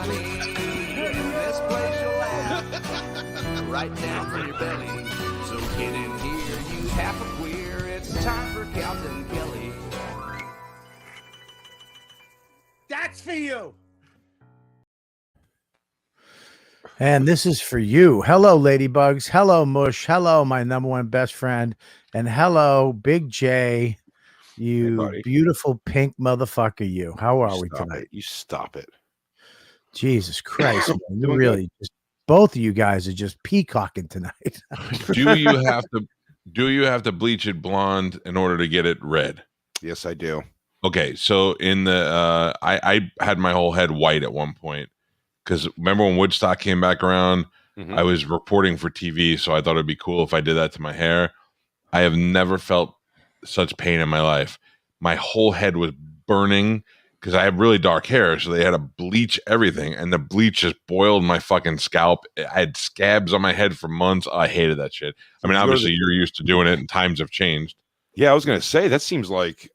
funny. In this place you'll laugh right down from your belly. So get in here, you half a queer. It's time for Calta and Kelly. That's for you. And this is for you. Hello, ladybugs. Hello, Mush. Hello, my number one best friend. And hello, Big J, you beautiful pink motherfucker. You. How are we tonight? You stop it. Jesus Christ. Man, you really just, both of you guys are just peacocking tonight. Do you have to bleach it blonde in order to get it red? Yes, I do. Okay, so in the I had my whole head white at one point because remember when Woodstock came back around, I was reporting for TV, so I thought it'd be cool if I did that to my hair. I have never felt such pain in my life. My whole head was burning because I have really dark hair, so they had to bleach everything, and the bleach just boiled my fucking scalp. I had scabs on my head for months. I hated that shit. I mean, obviously you're used to doing it, and times have changed. Yeah, I was gonna say that seems like.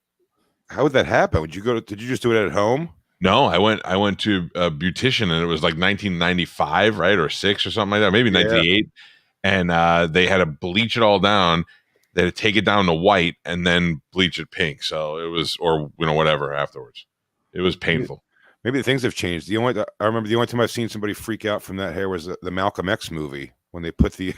How would that happen? Did you just do it at home? No, I went to a beautician, and it was like 1995, right, or 6 or something like that, maybe 98, and they had to bleach it all down. They had to take it down to white and then bleach it pink. So it was, or whatever afterwards. It was painful. Maybe the things have changed. I remember the only time I've seen somebody freak out from that hair was the Malcolm X movie when they put the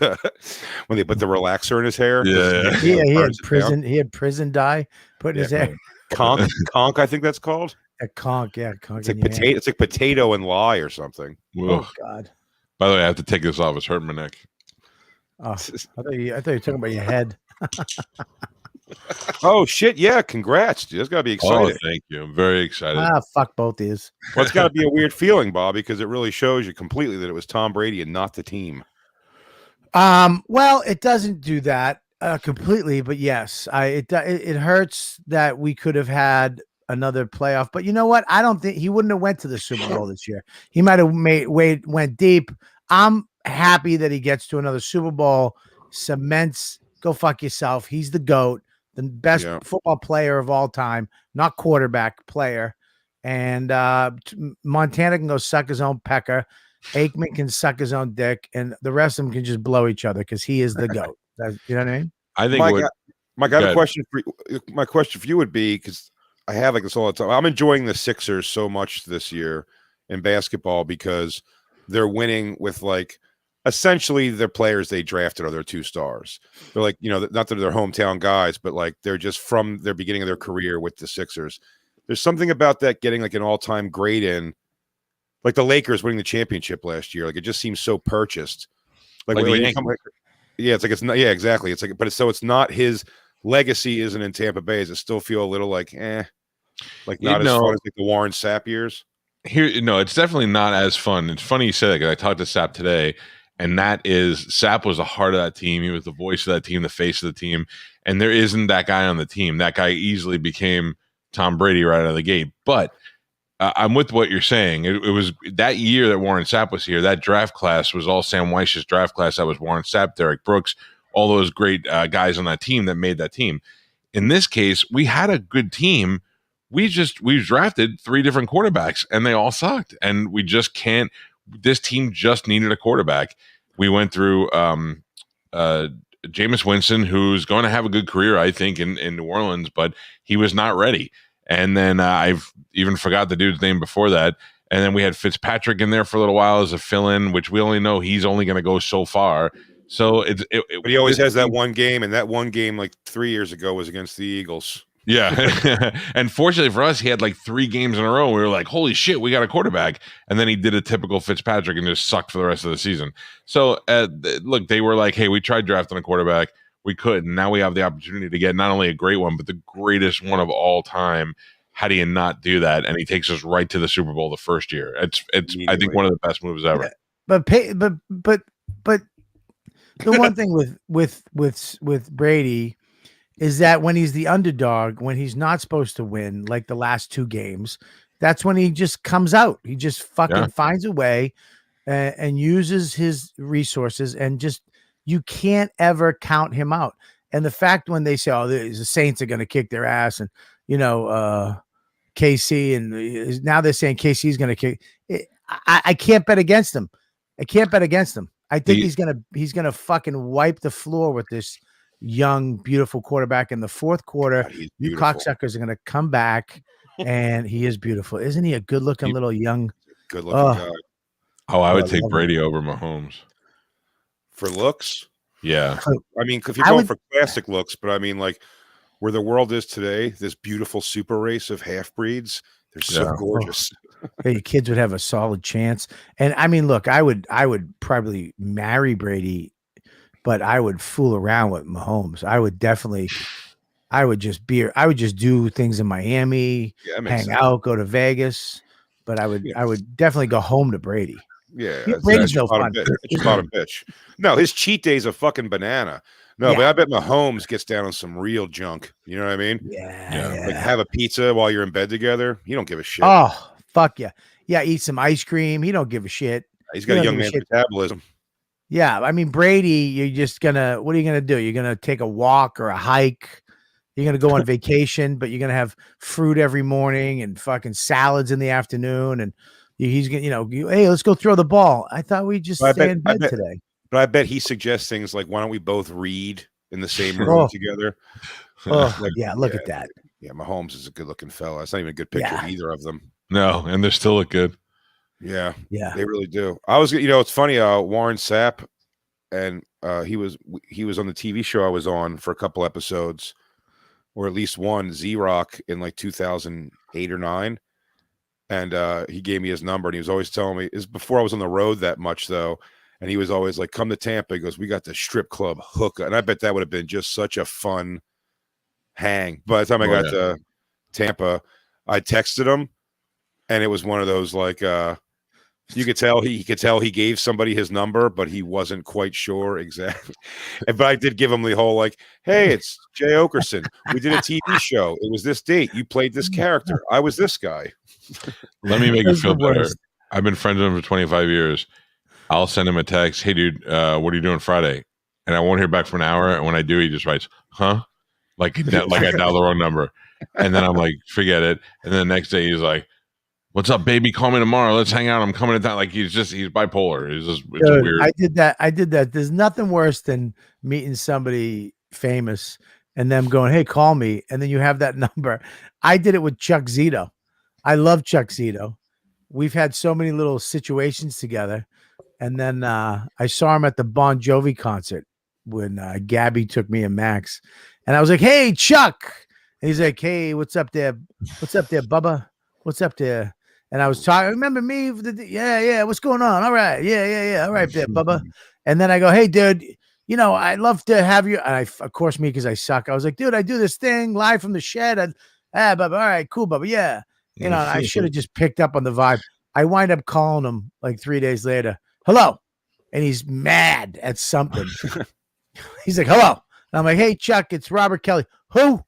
relaxer in his hair. Yeah, he had prison dye put in his hair. Conk, I think that's called. A conk, yeah, conk. It's like potato. It's like potato and lye or something. Oh God! By the way, I have to take this off. It's hurting my neck. Oh, I thought you were talking about your head. Oh shit! Yeah, congrats, dude. That's gotta be exciting. Oh, thank you. I'm very excited. Fuck both these. Well, it's gotta be a weird feeling, Bob, because it really shows you completely that it was Tom Brady and not the team. Well, it doesn't do that completely, but yes, it hurts that we could have had another playoff. But you know what? I don't think he wouldn't have went to the Super Bowl this year. He might have went deep. I'm happy that he gets to another Super Bowl. Cements. Go fuck yourself. He's the GOAT, the best football player of all time, not quarterback player. And Montana can go suck his own pecker. Aikman can suck his own dick, and the rest of them can just blow each other because he is the GOAT. You know what I mean? I think Mike, I have a question for you. My question for you would be, because I have like this all the time. I'm enjoying the Sixers so much this year in basketball because they're winning with like essentially their players they drafted are their 2 stars. They're like, not that they're hometown guys, but like they're just from their beginning of their career with the Sixers. There's something about that getting like an all-time great in, like the Lakers winning the championship last year. Like it just seems so purchased. It's not. Yeah, exactly. It's like, but it's not his legacy isn't in Tampa Bay. Does it still feel a little like not as fun as like the Warren Sapp years? It's definitely not as fun. It's funny you say that because I talked to Sapp today, and that is Sapp was the heart of that team. He was the voice of that team, the face of the team, and there isn't that guy on the team. That guy easily became Tom Brady right out of the gate. But I'm with what you're saying. It was that year that Warren Sapp was here. That draft class was all Sam Weich's draft class. That was Warren Sapp, Derek Brooks, all those great guys on that team that made that team. In this case, we had a good team. We drafted 3 different quarterbacks, and they all sucked. And we just can't. This team just needed a quarterback. We went through Jameis Winston, who's going to have a good career, I think, in New Orleans, but he was not ready. And then I've even forgot the dude's name before that. And then we had Fitzpatrick in there for a little while as a fill-in, which we only know he's only going to go so far. So but he always has that one game, and that one game like 3 years ago was against the Eagles. Yeah. And fortunately for us, he had like 3 games in a row. We were like, holy shit, we got a quarterback. And then he did a typical Fitzpatrick and just sucked for the rest of the season. So look, they were like, hey, we tried drafting a quarterback. We couldn't. Now we have the opportunity to get not only a great one, but the greatest one of all time. How do you not do that? And he takes us right to the Super Bowl the first year. It's I think one of the best moves ever. But the one thing with Brady is that when he's the underdog, when he's not supposed to win, like the last 2 games, that's when he just comes out. He just fucking finds a way and uses his resources, and just you can't ever count him out. And the fact when they say, "Oh, the Saints are going to kick their ass," and KC, and now they're saying KC is going to kick. I can't bet against him. I can't bet against him. I think The- he's gonna fucking wipe the floor with this young, beautiful quarterback in the fourth quarter. God, he's You beautiful. cocksuckers are gonna come back, and he is beautiful. Isn't he a good looking He- little young? Good looking guy. Oh, I Oh, would I take love him. Brady over Mahomes. For looks, Yeah. I mean, if you're I going would- for classic looks, but I mean, like where the world is today, this beautiful super race of half breeds, they're so Yeah. gorgeous. Yeah, your kids would have a solid chance. And I mean, look, I would probably marry Brady, but I would fool around with Mahomes. I would just do things in Miami, Yeah, that makes hang sense. out, go to Vegas, but I would definitely go home to Brady. Yeah, Brady's that's no your bottom fun. bitch. That's your bottom bitch. No, his cheat day's a fucking banana. No, but Yeah. I bet Mahomes gets down on some real junk. You know what I mean? Yeah. Like have a pizza while you're in bed together. He don't give a shit. Oh, fuck yeah. Yeah, eat some ice cream. He don't give a shit. He's He got a don't young give a man's shit. metabolism. Yeah, I mean Brady, what are you gonna do? You're gonna take a walk or a hike. You're gonna go on vacation, but you're gonna have fruit every morning and fucking salads in the afternoon. And he's gonna, hey, let's go throw the ball. I thought we'd just But stay in bed today. But I bet he suggests things like, "Why don't we both read in the same room Oh. together?" Oh, Like, yeah, look at that. Yeah, Mahomes is a good-looking fella. It's not even a good picture of Yeah. either of them. No, and they still look good. Yeah. They really do. I was, it's funny. Warren Sapp, and he was on the TV show I was on for a couple episodes, or at least one, Z-Rock, in like 2008 or 9. And he gave me his number, and he was always telling me, is before I was on the road that much though, and he was always like, "Come to Tampa." He goes, "We got the strip club hookah," and I bet that would have been just such a fun hang. By the time I got to Tampa, I texted him, and it was one of those like, you could tell he gave somebody his number, but he wasn't quite sure exactly. But I did give him the whole like, "Hey, it's Jay Oakerson. We did a TV show. It was this date. You played this character. I was this guy." Let me make you Those are feel the better. worst. I've been friends with him for 25 years. I'll send him a text. Hey, dude, what are you doing Friday? And I won't hear back for an hour. And when I do, he just writes, huh? Like I dialed the wrong number. And then I'm like, forget it. And then the next day he's like, what's up, baby? Call me tomorrow. Let's hang out. I'm coming to town. Like he's bipolar. It's Dude, weird. I did that. There's nothing worse than meeting somebody famous and them going, "Hey, call me," and then you have that number. I did it with Chuck Zito. I love Chuck Zito. We've had so many little situations together. And then I saw him at the Bon Jovi concert when Gabby took me and Max. And I was like, "Hey, Chuck." And he's like, "Hey, what's up there? What's up there, Bubba? What's up there?" And I was talking, "Remember me? Yeah. What's going on? All right. Yeah. All right there, Bubba." And then I go, "Hey, dude, I'd love to have you." And of course, me, because I suck. I was like, "Dude, I do this thing live from the shed." Bubba. All right, cool, Bubba. Yeah. And I should have just picked up on the vibe. I wind up calling him like 3 days later. "Hello." And he's mad at something. He's like, "Hello." And I'm like, "Hey, Chuck, it's Robert Kelly." "Who?"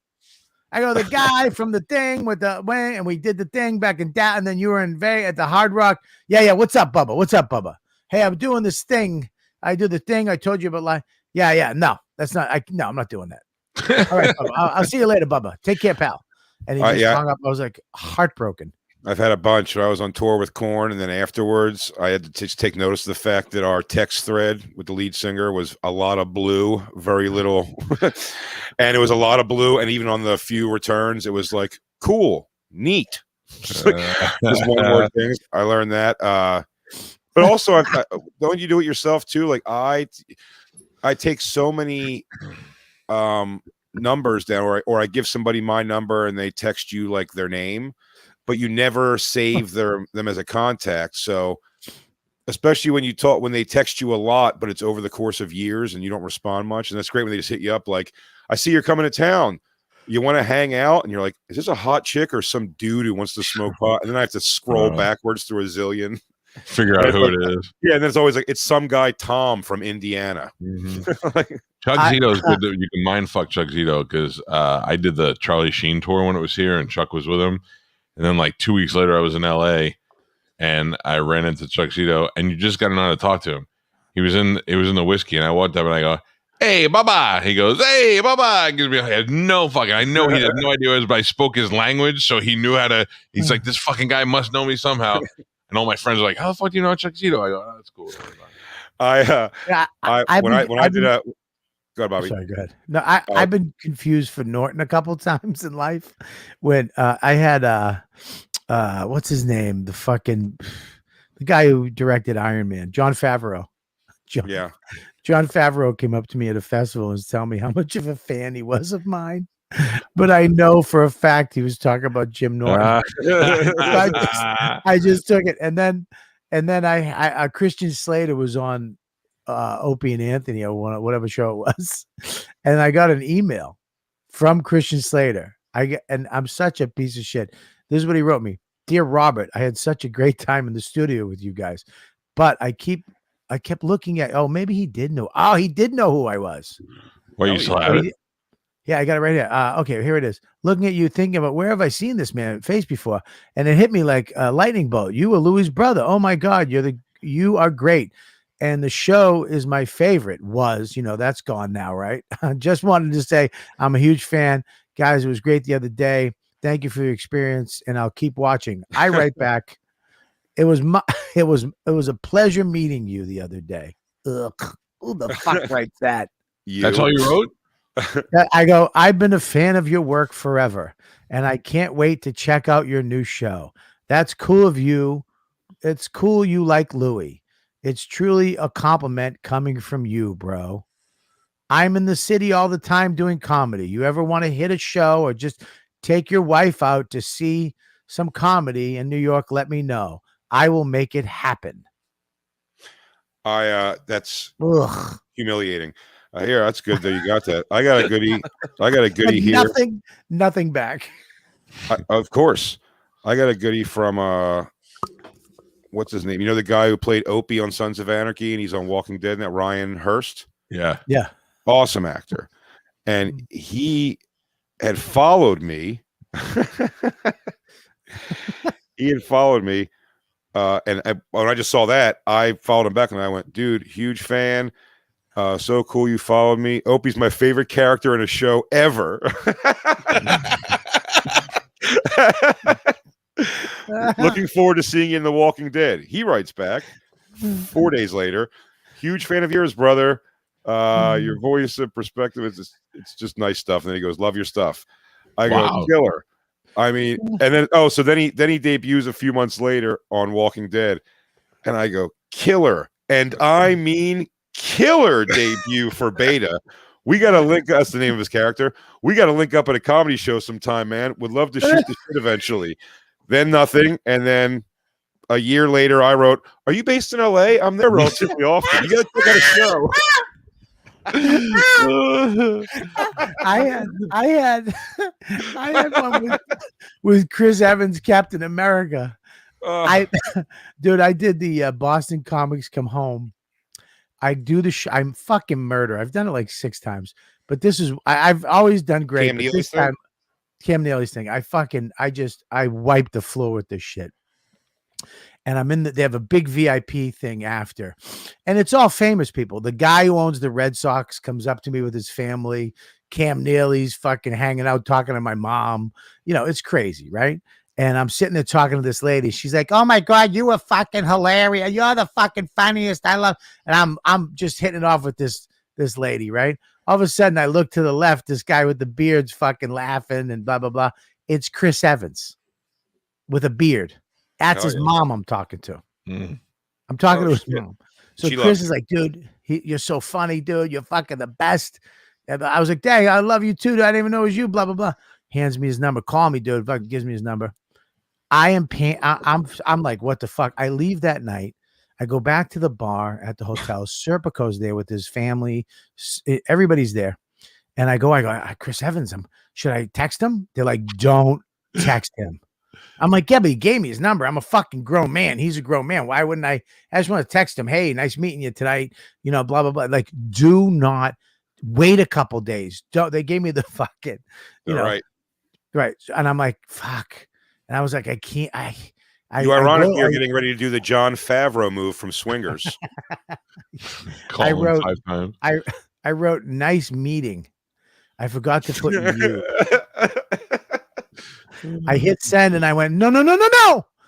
I go, "The guy from the thing with the way," and we did the thing back in that, and then you were in Vegas at the Hard Rock. Yeah. What's up, Bubba? What's up, Bubba? "Hey, I'm doing this thing. I do the thing I told you about. Like, yeah. No, that's not. No, I'm not doing that. All right, Bubba. I'll see you later, Bubba. Take care, pal." And he just hung up. I was like heartbroken. I've had a bunch. I was on tour with Korn, and then afterwards, I had to just take notice of the fact that our text thread with the lead singer was a lot of blue, very little, and it was a lot of blue. And even on the few returns, it was like cool, neat, just one more thing. I learned that. But also, don't you do it yourself too? Like I take so many numbers down, or I give somebody my number and they text you like their name, but you never save them as a contact. So especially when they text you a lot, but it's over the course of years and you don't respond much. And that's great when they just hit you up like, "I see you're coming to town. You want to hang out?" And you're like, "Is this a hot chick or some dude who wants to smoke pot?" And then I have to scroll backwards through a zillion. Figure out who it is. Yeah, and then it's always like, it's some guy, Tom from Indiana. Chuck Zito is good. You can mind fuck Chuck Zito because I did the Charlie Sheen tour when it was here and Chuck was with him. And then like 2 weeks later, I was in LA and I ran into Chuck Zito and you just got to know how to talk to him. It was in the whiskey and I walked up and I go, "Hey, Baba." He goes, "Hey, Baba." I had no fucking, I know he had no idea what it was, but I spoke his language. So he knew how to, he's like, this fucking guy must know me somehow. And all my friends are like, "How the fuck do you know Chuckzito?" I go, "Oh, that's cool." When I did a go ahead, Bobby. Sorry, go ahead. No, I've been confused for Norton a couple times in life. When I had what's his name? The guy who directed Iron Man, Jon Favreau. Yeah. Jon Favreau came up to me at a festival and was telling me how much of a fan he was of mine. But I know for a fact he was talking about Jim Norton. So I just took it, and then I Christian Slater was on Opie and Anthony or whatever show it was, and I got an email from Christian Slater. And I'm such a piece of shit. This is what he wrote me: "Dear Robert, I had such a great time in the studio with you guys, but I kept looking at. Oh, maybe he did know. Oh, he did know who I was. Well, you still have it? Yeah, I got it right here. Okay, here it is. Looking at you, thinking about where have I seen this man face before? And it hit me like a lightning bolt. You were Louis' brother. Oh my God, you are great. And the show is my favorite. That's gone now, right? Just wanted to say I'm a huge fan, guys. It was great the other day. Thank you for your experience, and I'll keep watching." I write back, it was a pleasure meeting you the other day. Ugh, who the fuck writes that? That's all you wrote? I go, "I've been a fan of your work forever, and I can't wait to check out your new show. That's cool of you. It's cool you like Louis. It's truly a compliment coming from you, bro. I'm in the city all the time doing comedy. You ever want to hit a show or just take your wife out to see some comedy in New York, let me know. I will make it happen." That's Ugh. humiliating. Here, that's good that you got that. I got a goodie here. Nothing back. Of course. I got a goodie from what's his name? You know the guy who played Opie on Sons of Anarchy and he's on Walking Dead, and that Ryan Hurst? Yeah. Awesome actor. And he had followed me. And when I just saw that, I followed him back and I went, "Dude, huge fan. So cool you followed me. Opie's my favorite character in a show ever." "Looking forward to seeing you in The Walking Dead." He writes back 4 days later, "Huge fan of yours, brother. Your voice and perspective it's just nice stuff." And then he goes, "Love your stuff." I go, "Killer." I mean, and then then he debuts a few months later on Walking Dead, and I go, "Killer," and I mean killer debut for Beta. We got to link. That's the name of his character. We got to link up at a comedy show sometime, man. Would love to shoot the shit eventually. Then nothing, and then a year later, I wrote, "Are you based in LA? I'm there relatively often. You got to check out a show." I had one with Chris Evans, Captain America. I did the Boston Comics Come Home. I do the I'm fucking murder. I've done it like 6 times, but this is I've always done great. Cam But this time, Cam Neely's thing, I wiped the floor with this shit. And they have a big VIP thing after, and it's all famous people. The guy who owns the Red Sox comes up to me with his family. Cam Neely's fucking hanging out, talking to my mom. It's crazy, right? And I'm sitting there talking to this lady. She's like, "Oh my God, you were fucking hilarious. You're the fucking funniest. I love." And I'm just hitting it off with this lady, right? All of a sudden, I look to the left. This guy with the beard's fucking laughing and blah blah blah. It's Chris Evans with a beard. That's his mom I'm talking to. I'm talking to his mom. So Chris is like, "Dude, you're so funny, dude. You're fucking the best." And I was like, "Dang, I love you too. Dude. I didn't even know it was you." Blah blah blah. Hands me his number. "Call me, dude." Fucking gives me his number. I'm like, what the fuck? I leave that night. I go back to the bar at the hotel. Serpico's there with his family. Everybody's there. And I go, "Chris Evans, should I text him?" They're like, "Don't text him." I'm like, "Yeah, but he gave me his number. I'm a fucking grown man. He's a grown man. Why wouldn't I? I just want to text him. Hey, nice meeting you tonight. Blah, blah, blah." Like, do not wait a couple days. They gave me the fucking, Right. And I'm like, fuck. And I was like, I can't. You ironically are getting ready to do the Jon Favreau move from Swingers. I wrote 5 times. I wrote "nice meeting." I forgot to put you. I hit send and I went, no.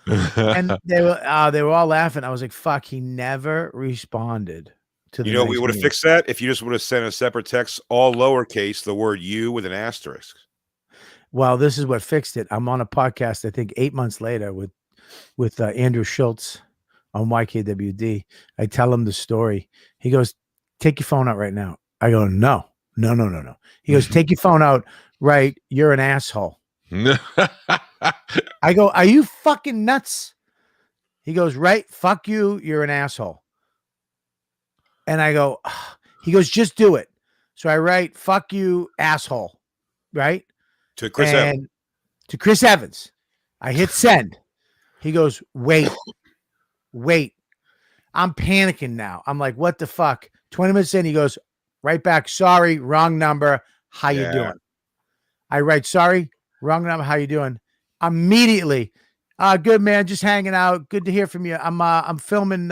And they were all laughing. I was like, fuck, he never responded to the You know, we nice would have memes. fixed that if you just would have sent a separate text, all lowercase, the word "you" with an asterisk. Well, this is what fixed it. I'm on a podcast, I think 8 months later with Andrew Schultz on YKWd. I tell him the story. He goes, take your phone out right now. I go, no. He goes, take your phone out. Right. You're an asshole. I go, are you fucking nuts? He goes, right. Fuck you. You're an asshole. And I go, ugh. He goes, just do it. So I write, fuck you, asshole. Right. To Chris Evans. To Chris Evans. I hit send. He goes, wait. I'm panicking now. I'm like, what the fuck? 20 minutes in, he goes, right back. Sorry, wrong number. How you doing? I write, sorry, wrong number. How you doing? Immediately. Good, man. Just hanging out. Good to hear from you. I'm filming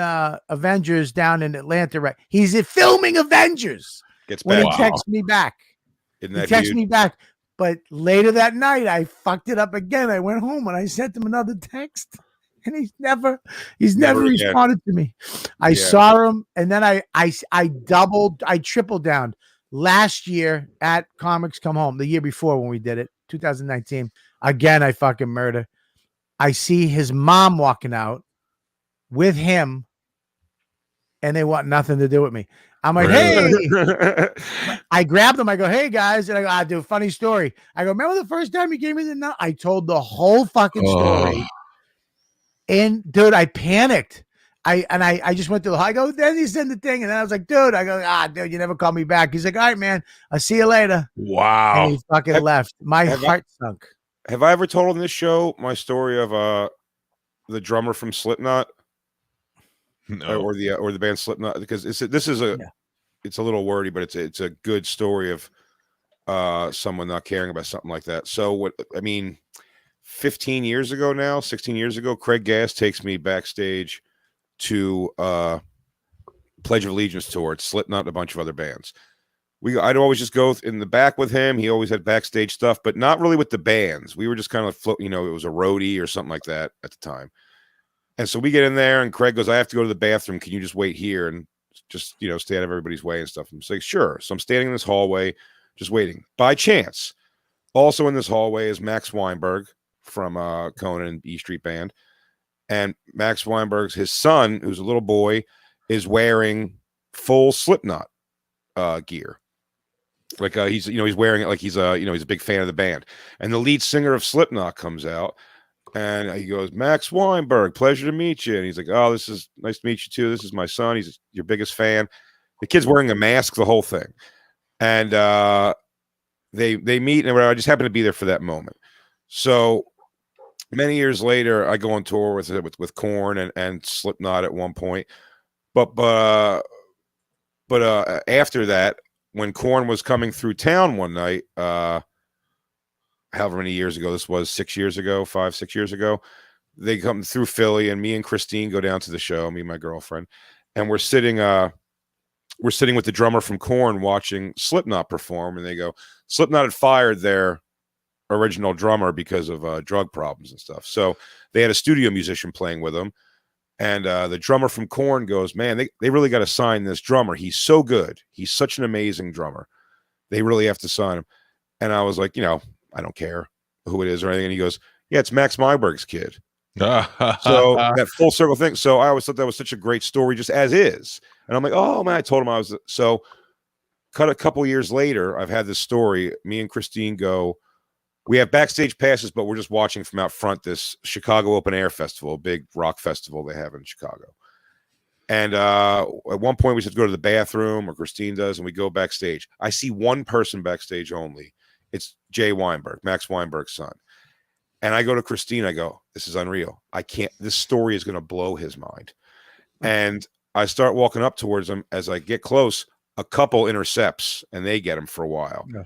Avengers down in Atlanta. Right. He's filming Avengers. Gets When back. he texts me back. Isn't He that texts huge? me back. But later that night, I fucked it up again. I went home and I sent him another text. And he's never Never again. responded to me. I saw him, and then I tripled down. Last year at Comics Come Home, the year before when we did it, 2019. Again, I fucking murder. I see his mom walking out with him, and they want nothing to do with me. I'm like, hey. I grabbed them. I go, hey guys, and I go, dude, funny story. I go, remember the first time you gave me the note? I told the whole fucking story. And dude, I panicked. I just went through the I go, then he sent the thing. And then I was like, dude, dude, you never called me back. He's like, all right, man, I'll see you later. Wow. And he fucking left. My heart sunk. Have I ever told on this show my story of the drummer from Slipknot? No. Or the band Slipknot? Because it's a little wordy, but it's a good story of someone not caring about something like that. So 16 years ago, Craig Gass takes me backstage to Pledge of Allegiance tour. It's Slipknot and a bunch of other bands. I'd always just go in the back with him. He always had backstage stuff, but not really with the bands. We were just kind of it was a roadie or something like that at the time. And so we get in there, and Craig goes, I have to go to the bathroom. Can you just wait here and just, stay out of everybody's way and stuff? I'm like, sure. So I'm standing in this hallway, just waiting. By chance, also in this hallway is Max Weinberg from Conan and E Street Band. And Max Weinberg's, his son, who's a little boy, is wearing full Slipknot gear. Like he's wearing it like he's a big fan of the band. And the lead singer of Slipknot comes out, and he goes, Max Weinberg, pleasure to meet you. And he's like, oh, this is nice to meet you too. This is my son. He's your biggest fan. The kid's wearing a mask, the whole thing. And they meet, and I just happened to be there for that moment. So many years later, I go on tour with Korn and Slipknot at one point. But after that, when Korn was coming through town one night, however many years ago this was, 6 years ago, 5-6 years ago, they come through Philly, and me and Christine go down to the show, me and my girlfriend, and we're sitting with the drummer from Korn watching Slipknot perform, and they go, Slipknot had fired their original drummer because of drug problems and stuff. So they had a studio musician playing with them, and the drummer from Korn goes, man, they really got to sign this drummer. He's so good. He's such an amazing drummer. They really have to sign him. And I was like, I don't care who it is or anything. And he goes, yeah, it's Max Weinberg's kid. So that full circle thing. So I always thought that was such a great story, just as is. And I'm like, oh man, I told him I was. So cut a couple years later, I've had this story. Me and Christine go, we have backstage passes, but we're just watching from out front this Chicago Open Air Festival, a big rock festival they have in Chicago. And at one point we said to go to the bathroom, or Christine does, and we go backstage. I see one person backstage only. It's Jay Weinberg, Max Weinberg's son. And I go to Christine, I go, this is unreal. This story is going to blow his mind. And I start walking up towards him. As I get close, a couple intercepts, and they get him for a while. Yeah.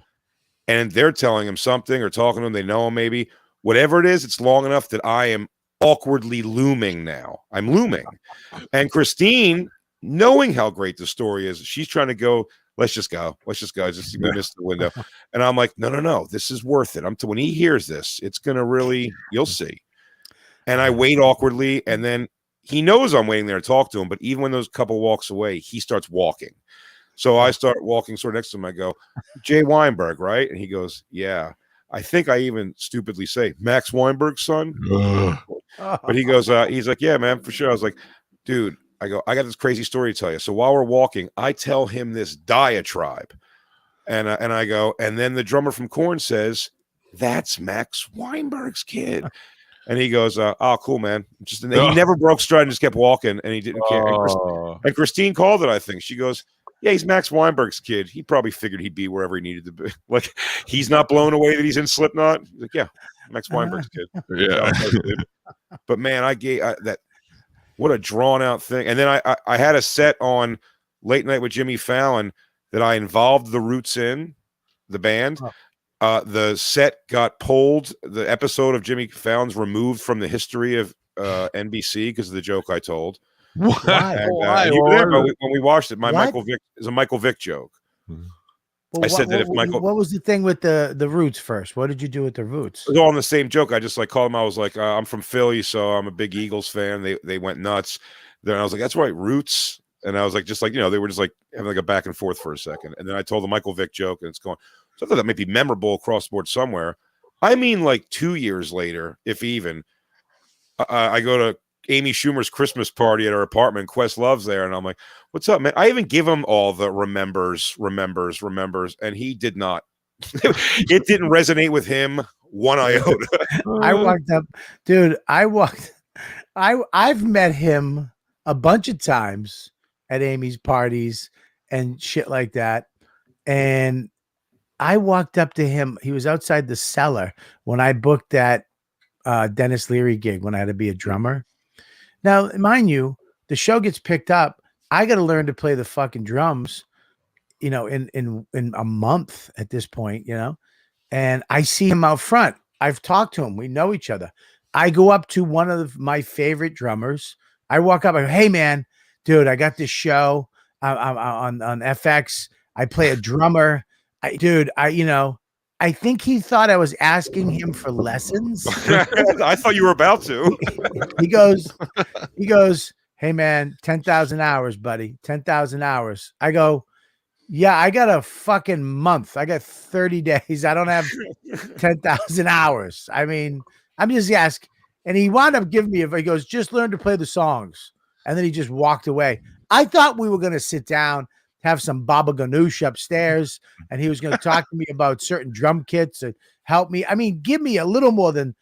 And they're telling him something or talking to him. They know him maybe. Whatever it is, it's long enough that I am awkwardly looming now. I'm looming. And Christine, knowing how great the story is, she's trying to go, let's just go. Just miss the window. And I'm like, no. This is worth it. When he hears this, it's going to really, you'll see. and I wait awkwardly, and then he knows I'm waiting there to talk to him, but even when those couple walks away, he starts walking. So I start walking sort of next to him. I go, Jay Weinberg, right? And he goes, yeah. I think I even stupidly say, Max Weinberg's son. But he goes, he's like, yeah, man, for sure. I was like, dude, I go, I got this crazy story to tell you. So while we're walking, I tell him this diatribe. And I go, and then the drummer from Korn says, that's Max Weinberg's kid. And he goes, oh, cool, man. Just and he never broke stride and just kept walking, and he didn't care. And Christine called it, I think. She goes, yeah, he's Max Weinberg's kid. He probably figured he'd be wherever he needed to be. Like, he's not blown away that he's in Slipknot. He's like, yeah, Max Weinberg's kid. Yeah. But man, I gave that. What a drawn out thing. And then I had a set on Late Night with Jimmy Fallon that I involved the Roots in, the band. The set got pulled. The episode of Jimmy Fallon's removed from the history of NBC because of the joke I told. Why? And, you were there, but when we watched it, Michael Vick is a Michael Vick joke. Well, I said that if Michael, what was the thing with the Roots first? What did you do with the Roots? it was all in the same joke. I just like called him. I was like, I'm from Philly, so I'm a big Eagles fan. They went nuts. Then I was like, that's right, Roots. And I was like, just like, you know, they were just like having like a back and forth for a second. And then I told the Michael Vick joke, and it's going. So I thought that might be memorable across the board somewhere. I mean, like 2 years later, if even, I go to Amy Schumer's Christmas party at her apartment. Questlove's there, and I'm like, "What's up, man?" I even give him all the remembers, and he did not. It didn't resonate with him one iota. I walked up, dude. I've met him a bunch of times at Amy's parties and shit like that, and I walked up to him. He was outside the cellar when I booked that Dennis Leary gig when I had to be a drummer. Now, mind you, the show gets picked up. I got to learn to play the fucking drums, you know, in a month at this point, you know, and I see him out front. I've talked to him. We know each other. I go up to one of my favorite drummers. I walk up. I go, hey, man, dude, I got this show on FX. I play a drummer. I think he thought I was asking him for lessons. I thought you were about to. He goes, hey man, 10,000 hours, buddy. 10,000 hours. I go, yeah, I got a fucking month. I got 30 days. I don't have 10,000 hours. I mean, I'm just asking. And he wound up giving me, he goes, just learn to play the songs. And then he just walked away. I thought we were going to sit down, have some baba ganoush upstairs, and he was going to talk to me about certain drum kits and help me. I mean, give me a little more than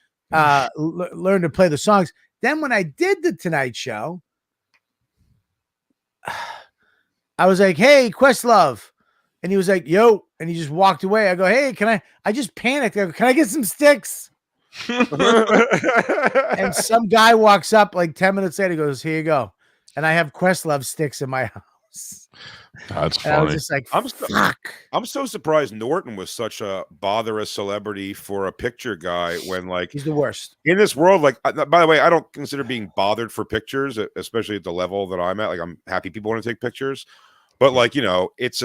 learn to play the songs. Then when I did the Tonight Show, I was like, hey, Questlove. And he was like, yo. And he just walked away. I go, hey, I just panicked. I go, can I get some sticks? And some guy walks up like 10 minutes later, goes, here you go. And I have Questlove sticks in my house. That's funny. I was just like, fuck. I'm so surprised Norton was such a botherous celebrity for a picture guy when, like, he's the worst in this world. Like, by the way, I don't consider being bothered for pictures, especially at the level that I'm at. Like, I'm happy people want to take pictures, but like, you know, it's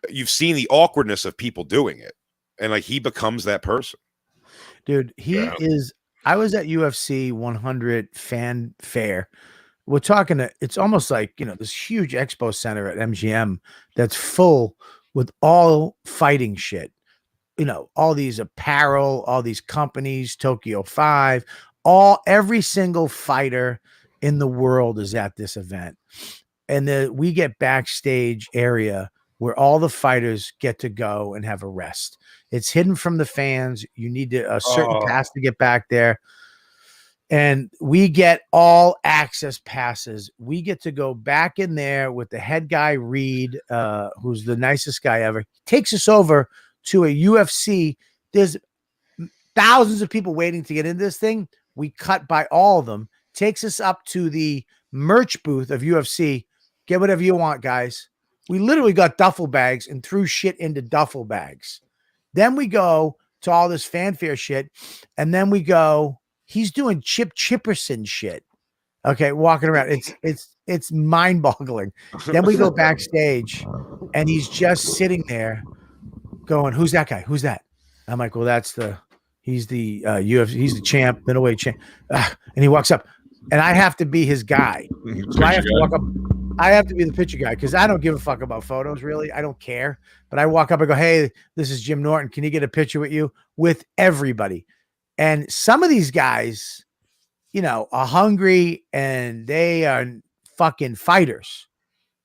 you've seen the awkwardness of people doing it, and like he becomes that person. Dude, he is. I was at UFC 100 fan fair. We're talking it's almost like, you know, this huge expo center at MGM that's full with all fighting shit, you know, all these apparel, all these companies, Tokyo 5, every single fighter in the world is at this event. And we get backstage area where all the fighters get to go and have a rest. It's hidden from the fans. You need a certain pass to get back there. And we get all access passes. We get to go back in there with the head guy, Reed, who's the nicest guy ever. He takes us over to a UFC. There's thousands of people waiting to get into this thing. We cut by all of them. Takes us up to the merch booth of UFC. Get whatever you want, guys. We literally got duffel bags and threw shit into duffel bags. Then we go to all this fanfare shit. And then we go... He's doing Chip Chipperson shit. Okay, walking around. It's mind-boggling. Then we go backstage, and he's just sitting there going, who's that guy? Who's that? I'm like, well, that's the He's the UFC. He's the champ, middleweight champ. And he walks up, and I have to be his guy. So I have to walk up. I have to be the picture guy because I don't give a fuck about photos. Really, I don't care. But I walk up and go, "Hey, this is Jim Norton. Can you get a picture with you?" With everybody. And some of these guys, are hungry and they are fucking fighters.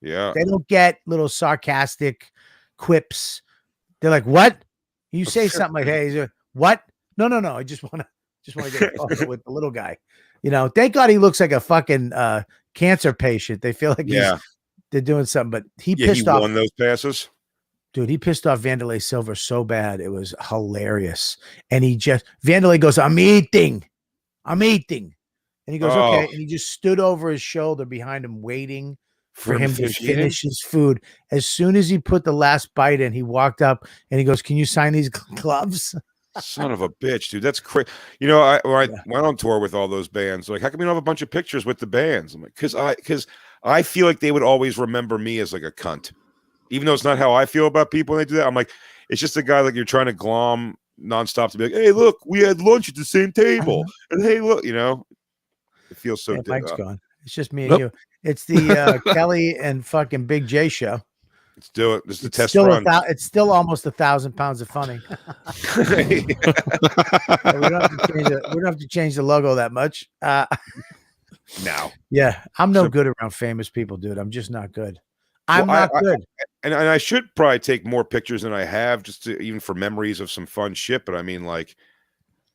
Yeah. They don't get little sarcastic quips. They're like, "What?" You say something like, "Hey, what?" No. I just want to get a photo with the little guy. Thank God he looks like a fucking cancer patient. They feel like they're doing something, but he pissed off. Won those passes. Dude, he pissed off Vanderlei Silva so bad. It was hilarious. And Vanderlei goes, I'm eating. And he goes, okay. And he just stood over his shoulder behind him, waiting for him to finish his food. As soon as he put the last bite in, he walked up and he goes, can you sign these gloves? Son of a bitch, dude. That's crazy. I went on tour with all those bands. Like, how come you don't have a bunch of pictures with the bands? I'm like, because I feel like they would always remember me as like a cunt. Even though it's not how I feel about people when they do that. I'm like, it's just a guy like you're trying to glom nonstop to be like, hey, look, we had lunch at the same table. And hey, look, it feels so Mike's gone. It's just me and you. It's the Kelly and fucking Big J show. Let's do it. This is the test still run. It's still almost 1,000 pounds of funny. We don't have to change the logo that much. No. Yeah, I'm no good around famous people, dude. I'm just not good. I'm not good. And I should probably take more pictures than I have, just even for memories of some fun shit. But I mean, like,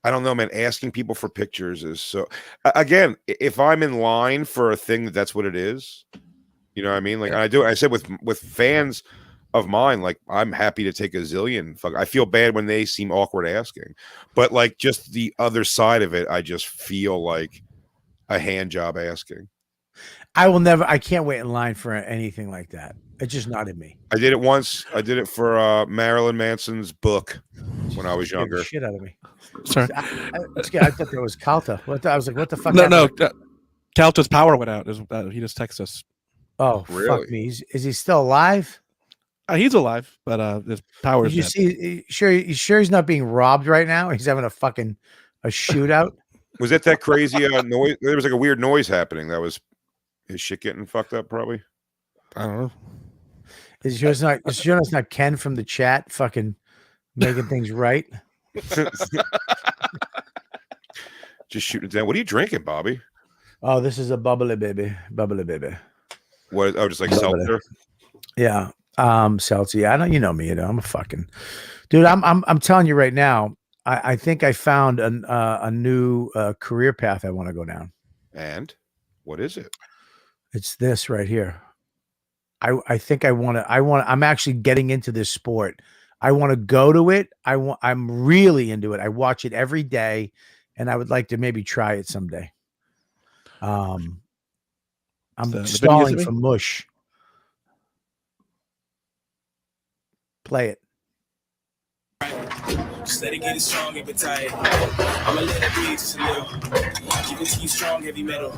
I don't know, man. Asking people for pictures is so. Again, if I'm in line for a thing, that's what it is. You know what I mean? Like I said with fans of mine, like I'm happy to take a zillion. I feel bad when they seem awkward asking, but like just the other side of it, I just feel like a hand job asking. I can't wait in line for anything like that. It's just not in me. I did it once. I did it for Marilyn Manson's book when I was younger. Shit out of me. Sorry. I thought there was Calta. I was like, what the fuck? No. Calta's power went out. He just texted us. Oh, really? Fuck me. Is he still alive? He's alive, but his power is dead. You sure he's not being robbed right now? He's having a shootout? Was that crazy noise? There was like a weird noise happening. That was his shit getting fucked up, probably. I don't know. Is yours not Ken from the chat fucking making things right? Just shooting it down. What are you drinking, Bobby? Oh, this is a bubbly baby. What? Oh, just like seltzer. Yeah, seltzer. Yeah, I don't. You know me. I'm a fucking dude. I'm telling you right now. I think I found a new career path I want to go down. And what is it? It's this right here. I think I'm actually getting into this sport. I want to go to it. I'm really into it. I watch it every day, and I would like to maybe try it someday. I'm stalling for mush. Play it. Steady getting strong, every tired. I'ma let it be just a little. Keep it keep strong, heavy metal.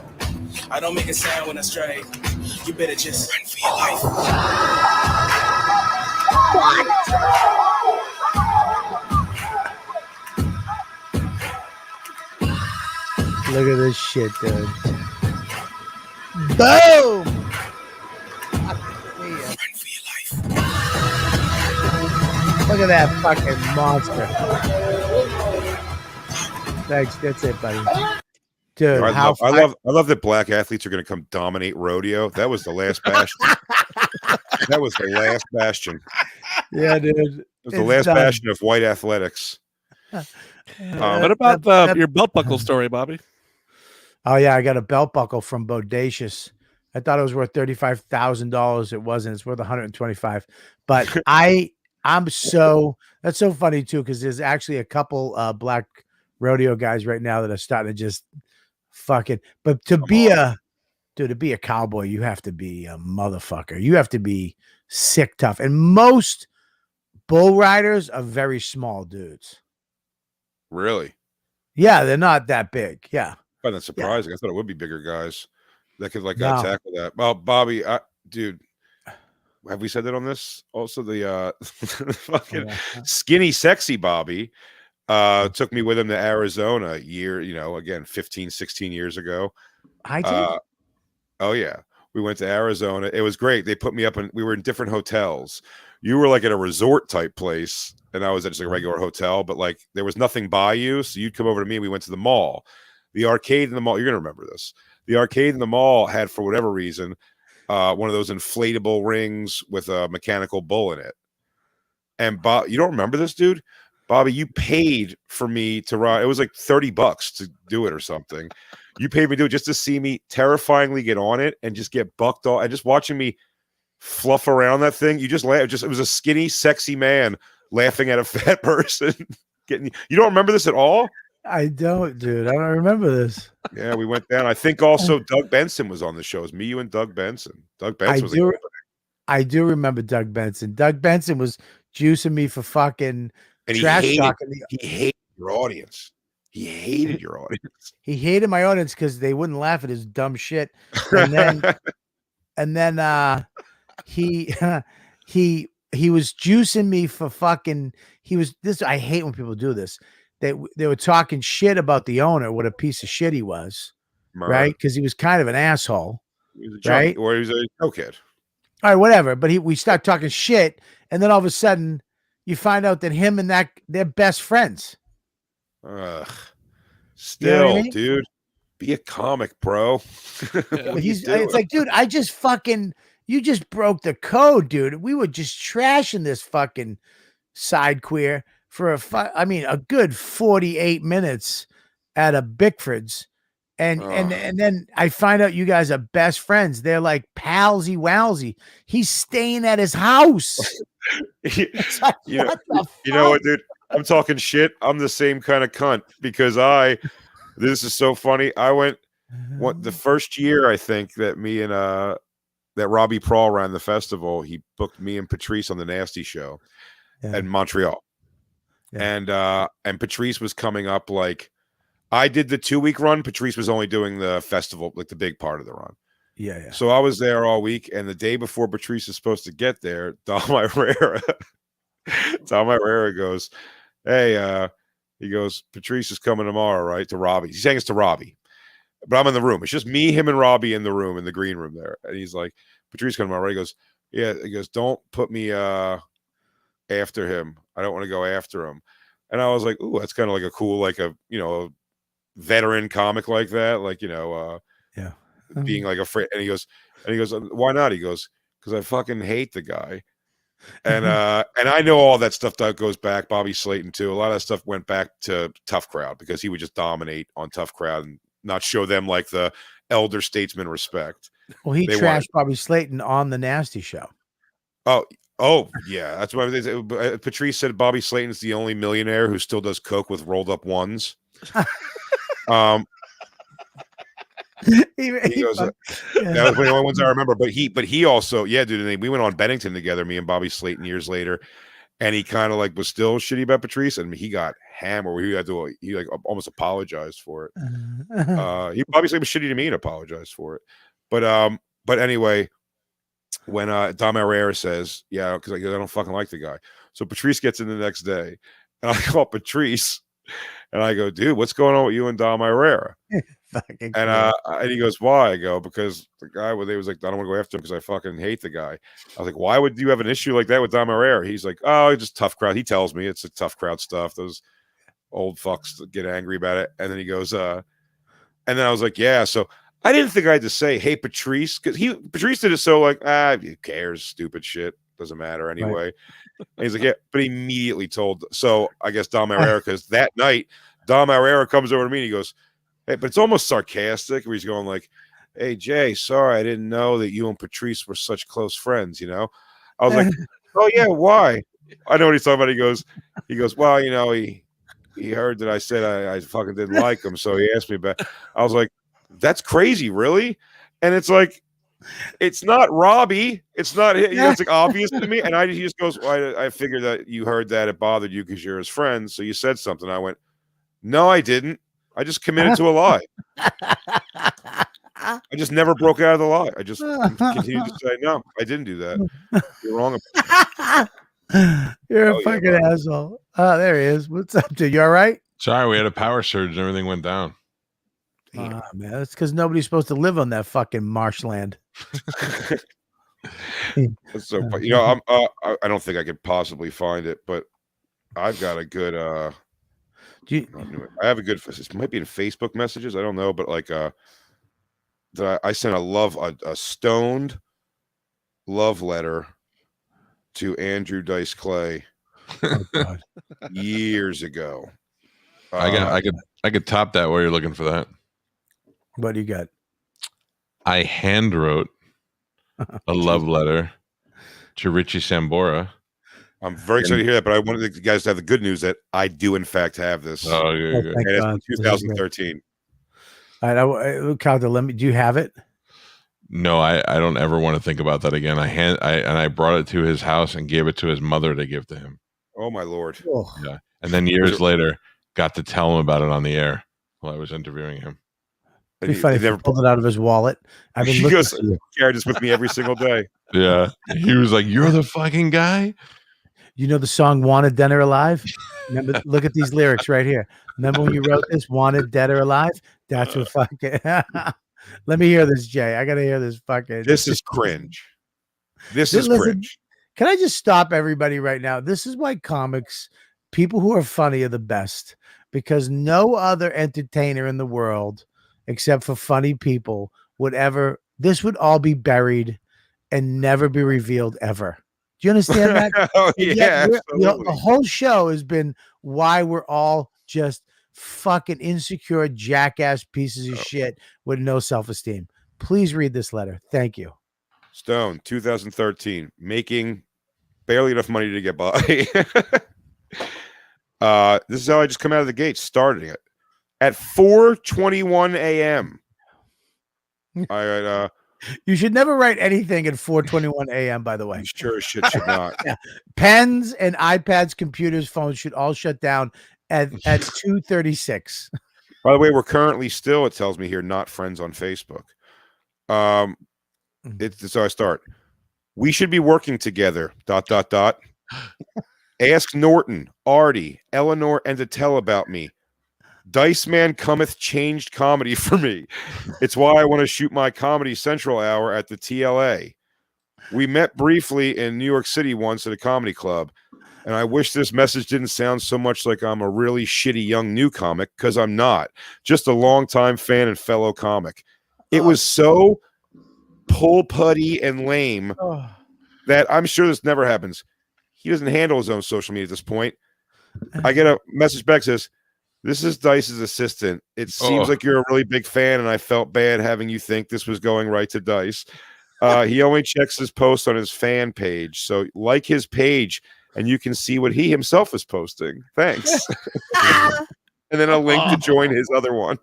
I don't make a sound when I strike. You better just run for your life. What? Look at this shit, dude. Boom! Run for your life. Look at that fucking monster. Thanks, that's it, buddy. Dude, I love that black athletes are going to come dominate rodeo. That was the last bastion. That was the last bastion. Yeah, dude. It was the last bastion of white athletics. What about your belt buckle story, Bobby? Oh yeah, I got a belt buckle from Bodacious. I thought it was worth $35,000. It wasn't. It's worth $125,000. But that's so funny too, because there's actually a couple black rodeo guys right now that are starting to just fucking. But to be a cowboy, you have to be a motherfucker. You have to be sick tough. And most bull riders are very small dudes. Really? Yeah, they're not that big. Yeah. I find that surprising. I thought it would be bigger guys that could tackle that. Well, Bobby, dude, have we said that on this? Also, the fucking skinny, sexy Bobby took me with him to Arizona a year, again, 15, 16 years ago. I did. Oh yeah. We went to Arizona. It was great. They put me up we were in different hotels. You were like at a resort type place, and I was at just like a regular hotel, but like there was nothing by you. So you'd come over to me. We went to the mall. The arcade in the mall, you're gonna remember this. The arcade in the mall had, for whatever reason, one of those inflatable rings with a mechanical bull in it. And Bob, you don't remember this, dude? Bobby, you paid for me to ride. It was like $30 to do it or something. You paid me to do it just to see me terrifyingly get on it and just get bucked off. And just watching me fluff around that thing, you just laugh. It was a skinny, sexy man laughing at a fat person. You don't remember this at all? I don't, dude. I don't remember this. Yeah, we went down. I think also Doug Benson was on the show. It was me, you, and Doug Benson. Doug Benson I do remember Doug Benson. Doug Benson was juicing me for fucking and trash talking. He hated your audience. He hated your audience. He hated my audience because they wouldn't laugh at his dumb shit. And then, he was juicing me for fucking. I hate when people do this. They were talking shit about the owner, what a piece of shit he was, right? Because he was kind of an asshole, he was a junkie, right? Or he was a cokehead. All right, whatever. But we start talking shit, and then all of a sudden, you find out that him and they're best friends. Still, you know what I mean? Dude, be a comic, bro. It's like, dude, you just broke the code, dude. We were just trashing this fucking side queer for a good 48 minutes at a Bickford's. And then I find out you guys are best friends. They're like palsy wowsy. He's staying at his house. Like, you know what, dude? I'm talking shit. I'm the same kind of cunt because this is so funny. I went the first year, I think, that me and that Robbie Prawl ran the festival. He booked me and Patrice on the Nasty Show in Montreal. Yeah. And Patrice was coming up like I did the 2-week run. Patrice was only doing the festival, like the big part of the run. Yeah. So I was there all week, and the day before Patrice is supposed to get there, Dom Irrera goes, hey, he goes, Patrice is coming tomorrow, right? To Robbie. He's saying it's to Robbie. But I'm in the room. It's just me, him, and Robbie in the room, in the green room there. And he's like, Patrice coming tomorrow, right? He goes, yeah. He goes, don't put me after him. I don't want to go after him. And I was like, ooh, that's kind of like a cool, like a veteran comic like that. Like, being like afraid. And he goes, why not? He goes, because I fucking hate the guy. And I know all that stuff that goes back, Bobby Slayton too. A lot of that stuff went back to Tough Crowd because he would just dominate on Tough Crowd and not show them like the elder statesman respect. Well, he trashed Bobby Slayton on the Nasty Show. Oh yeah, that's why Patrice said Bobby Slayton's the only millionaire who still does coke with rolled up ones. He goes, that was the only ones I remember. But he also, yeah, dude. And we went on Bennington together, me and Bobby Slayton, years later, and he kind of like was still shitty about Patrice, and he got hammered. He like almost apologized for it. He obviously was shitty to me and apologized for it. But anyway, when Dom Herrera says, yeah, because I don't fucking like the guy. So Patrice gets in the next day, and I call Patrice, and I go, dude, what's going on with you and Dom Herrera? And he goes, why? I go, because the guy was like, I don't want to go after him because I fucking hate the guy. I was like, why would you have an issue like that with Dom Herrera? He's like, oh, just Tough Crowd. He tells me it's a Tough Crowd stuff. Those old fucks get angry about it. And then he goes, and then I was like, yeah. So I didn't think I had to say, hey, Patrice, because Patrice did it so like, who cares? Stupid shit. Doesn't matter anyway. Right. And he's like, yeah, but he immediately told. So I guess Dom Herrera, because that night, Dom Herrera comes over to me and he goes, hey, but it's almost sarcastic where he's going like, hey, Jay, sorry, I didn't know that you and Patrice were such close friends, I was like, oh, yeah, why? I know what he's talking about. He goes, well, he heard that I said I fucking didn't like him, so he asked me back. I was like, that's crazy, really? And it's like, it's not Robbie. It's not, it's like obvious to me. And he just goes, well, I figured that you heard that it bothered you because you're his friend, so you said something. I went, no, I didn't. I just committed to a lie. I just never broke out of the lie. I just continued to say, no, I didn't do that. You're wrong. You're a fucking asshole. Oh, there he is. What's up, dude? You all right? Sorry, we had a power surge and everything went down. Man, that's because nobody's supposed to live on that fucking marshland. That's so funny. I don't think I could possibly find it, but I've got a good. I have a good. It might be in Facebook messages. I don't know, but like, that I sent a stoned love letter to Andrew Dice Clay years ago. I could top that while you're looking for that. What do you got? I hand wrote a love letter to Richie Sambora. I'm very excited to hear that, but I wanted the guys to have the good news that I do in fact have this. Oh, yeah, yeah. And it's from 2013. All right, Calta, do you have it? No, I don't ever want to think about that again. I brought it to his house and gave it to his mother to give to him. Oh my Lord. Oh. Yeah. And then years later, got to tell him about it on the air while I was interviewing him. It'd be funny if he pulled it out of his wallet. I've been looking for you. Carried this with me every single day. Yeah. He was like, "You're the fucking guy." You know the song "Wanted, Dead or Alive"? Remember, look at these lyrics right here. Remember when you wrote this, "Wanted, Dead or Alive"? That's what fucking. Let me hear this, Jay. I gotta hear this fucking. This is cringe. This is cringe. Can I just stop everybody right now? This is why comics, people who are funny, are the best, because no other entertainer in the world, except for funny people, this would all be buried and never be revealed ever. Do you understand that? Oh, yeah, the whole show has been why we're all just fucking insecure jackass pieces of shit with no self-esteem. Please read this letter. Thank you. Stone, 2013, making barely enough money to get by. This is how I just come out of the gate, starting it at 4:21 a.m. You should never write anything at 4:21 a.m. By the way, you sure as shit should not. Yeah. Pens and iPads, computers, phones should all shut down at 2:36. By the way, we're currently still, it tells me here, not friends on Facebook. So I start. We should be working together. ... Ask Norton, Artie, Eleanor, and to tell about me. Dice Man cometh changed comedy for me. It's why I want to shoot my Comedy Central hour at the TLA. We met briefly in New York City once at a comedy club, and I wish this message didn't sound so much like I'm a really shitty young new comic, because I'm not. Just a longtime fan and fellow comic. It was so pull putty and lame that I'm sure this never happens. He doesn't handle his own social media at this point. I get a message back that says, "This is Dice's assistant. It seems like you're a really big fan, and I felt bad having you think this was going right to Dice. He only checks his posts on his fan page, so like his page, and you can see what he himself is posting. Thanks." And then a link to join his other one.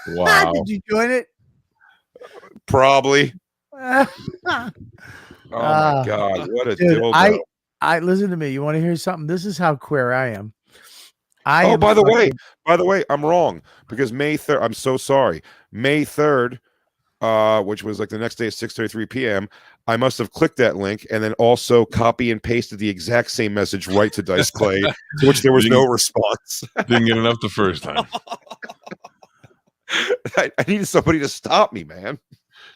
Wow. Did you join it? Probably. Oh my God! What a dildo! I listen to me. You want to hear something? This is how queer I am. By the way, I'm wrong, because May 3rd. I'm so sorry. May 3rd, which was like the next day at 6:33 p.m. I must have clicked that link and then also copy and pasted the exact same message right to Dice Clay, to which there was no response. Didn't get enough the first time. I needed somebody to stop me, man.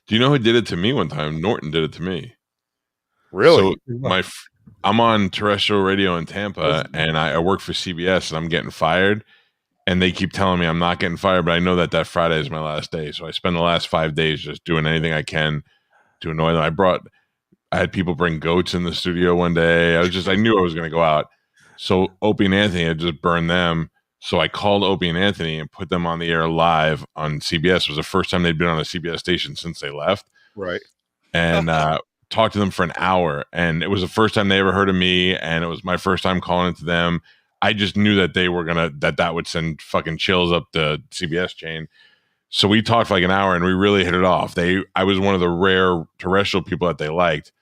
Do you know who did it to me one time? Norton did it to me. Really? So I'm on terrestrial radio in Tampa, and I work for CBS, and I'm getting fired. And they keep telling me I'm not getting fired, but I know that Friday is my last day. So I spend the last 5 days just doing anything I can to annoy them. I had people bring goats in the studio one day. I knew I was going to go out. So Opie and Anthony had just burned them. So I called Opie and Anthony and put them on the air live on CBS. It was the first time they'd been on a CBS station since they left. Right. And talked to them for an hour. And it was the first time they ever heard of me. And it was my first time calling it to them. I just knew that they were that would send fucking chills up the CBS chain. So we talked for like an hour and we really hit it off. I was one of the rare terrestrial people that they liked.